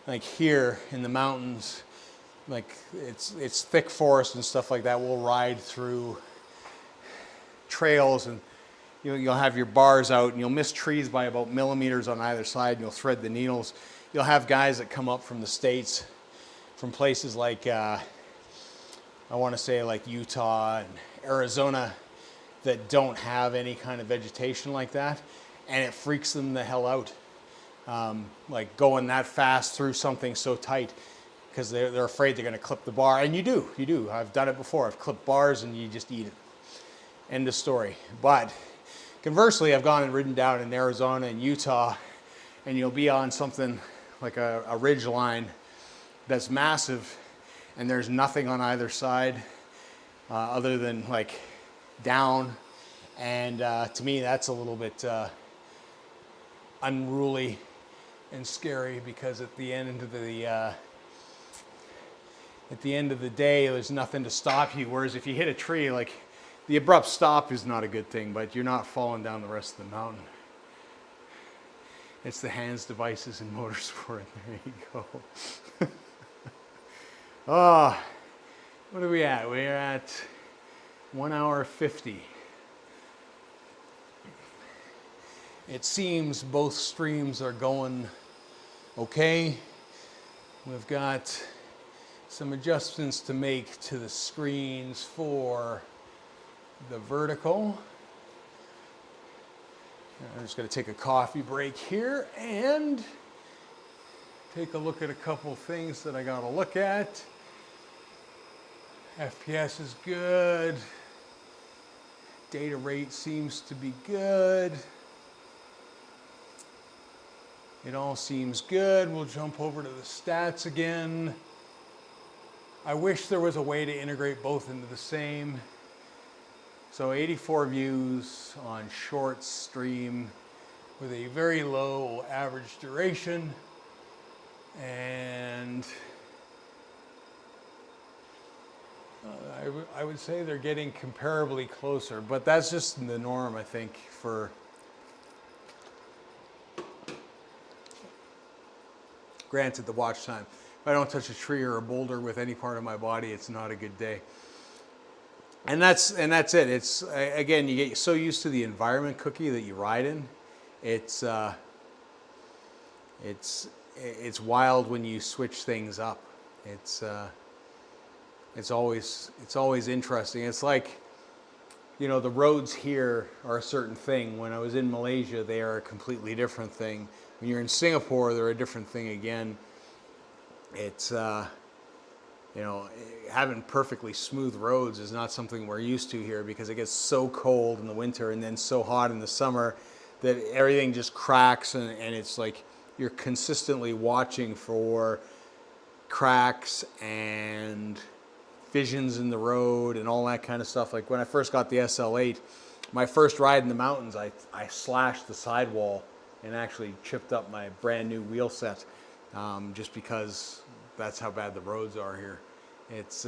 like here in the mountains, like it's thick forest and stuff like that. We'll ride through trails, and you'll have your bars out, and you'll miss trees by about millimeters on either side, and you'll thread the needles. You'll have guys that come up from the States, from places like I want to say like Utah and Arizona, that don't have any kind of vegetation like that, and it freaks them the hell out. Like going that fast through something so tight, because they're afraid they're going to clip the bar. And you do. I've done it before. I've clipped bars and you just eat it. End of story. But conversely, I've gone and ridden down in Arizona and Utah, and you'll be on something like a ridge line that's massive, and there's nothing on either side other than like down. And to me, that's a little bit unruly and scary, because at the end of the day, there's nothing to stop you. Whereas if you hit a tree, like the abrupt stop is not a good thing, but you're not falling down the rest of the mountain. It's the hands, devices, and motorsport. There you go. Oh, what are we at? We're at 1 hour 50. It seems both streams are going okay. We've got some adjustments to make to the screens for the vertical. I'm just going to take a coffee break here and take a look at a couple things that I got to look at. FPS is good. Data rate seems to be good. It all seems good. We'll jump over to the stats again. I wish there was a way to integrate both into the same. So 84 views on short stream with a very low average duration. And I would say they're getting comparably closer, but that's just the norm, I think, for granted the watch time. If I don't touch a tree or a boulder with any part of my body, it's not a good day. And that's it. It's again, you get so used to the environment, Cookie, that you ride in. It's wild when you switch things up. It's always interesting. It's like, you know, the roads here are a certain thing. When I was in Malaysia, they are a completely different thing. When you're in Singapore, they're a different thing again. It's you know, having perfectly smooth roads is not something we're used to here, because it gets so cold in the winter and then so hot in the summer that everything just cracks, and it's like you're consistently watching for cracks and fissions in the road and all that kind of stuff. Like when I first got the SL8, my first ride in the mountains, I slashed the sidewall and actually chipped up my brand new wheel set, just because that's how bad the roads are here. It's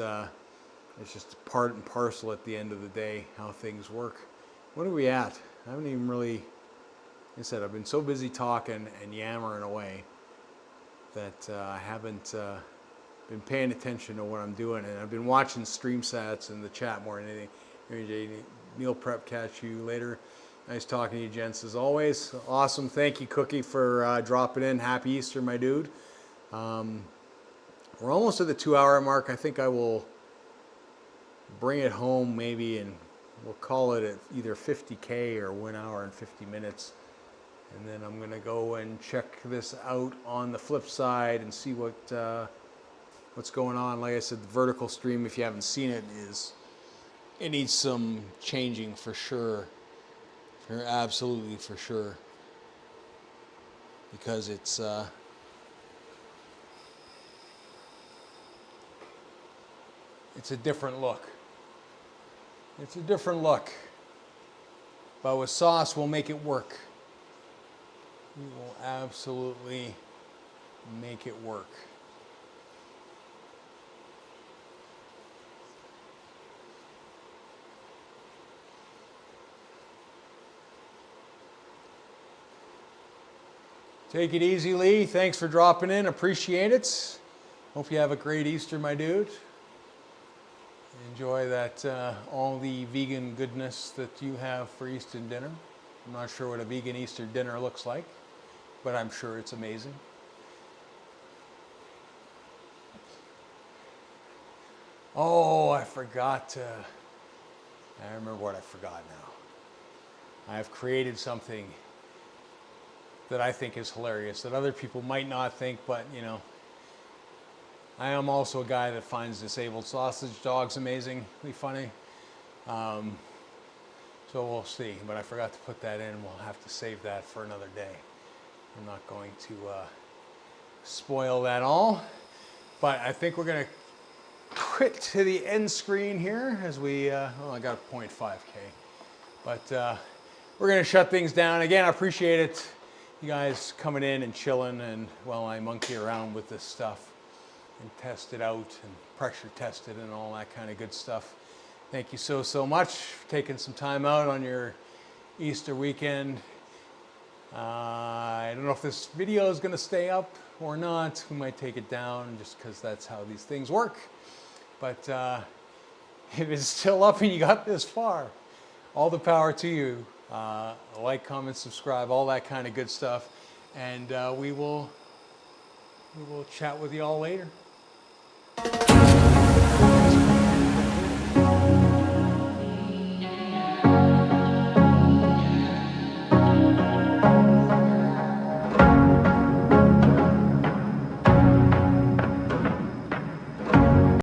just part and parcel at the end of the day how things work. What are we at? I haven't even really, like I said, I've been so busy talking and yammering away that I haven't been paying attention to what I'm doing, and I've been watching stream sats in the chat more than anything. Here, Meal prep, catch you later. Nice talking to you, gents, as always. Awesome. Thank you, Cookie, for dropping in. Happy Easter, my dude. We're almost at the 2-hour mark. I think I will bring it home maybe, and we'll call it at either 50K or 1 hour and 50 minutes. And then I'm going to go and check this out on the flip side and see what's going on. Like I said, the vertical stream, if you haven't seen it, it needs some changing for sure. Absolutely for sure. Because it's a different look. It's a different look. But with sauce, we'll make it work. We will absolutely make it work. Take it easy, Lee. Thanks for dropping in. Appreciate it. Hope you have a great Easter, my dude. Enjoy that, all the vegan goodness that you have for Easter dinner. I'm not sure what a vegan Easter dinner looks like, but I'm sure it's amazing. Oh, I forgot. I remember what I forgot now. I've created something that I think is hilarious, that other people might not think, but you know, I am also a guy that finds disabled sausage dogs amazingly funny. So we'll see, but I forgot to put that in. We'll have to save that for another day. I'm not going to spoil that all, but I think we're going to quit to the end screen here as we, well, I got 0.5K, but we're going to shut things down. Again, I appreciate it. You guys coming in and chilling, and while I monkey around with this stuff and test it out and pressure test it and all that kind of good stuff. Thank you so much for taking some time out on your Easter weekend. I don't know if this video is going to stay up or not. We might take it down just because that's how these things work. But if it's still up and you got this far, all the power to you. Like, comment, subscribe, all that kind of good stuff. And we will chat with you all later.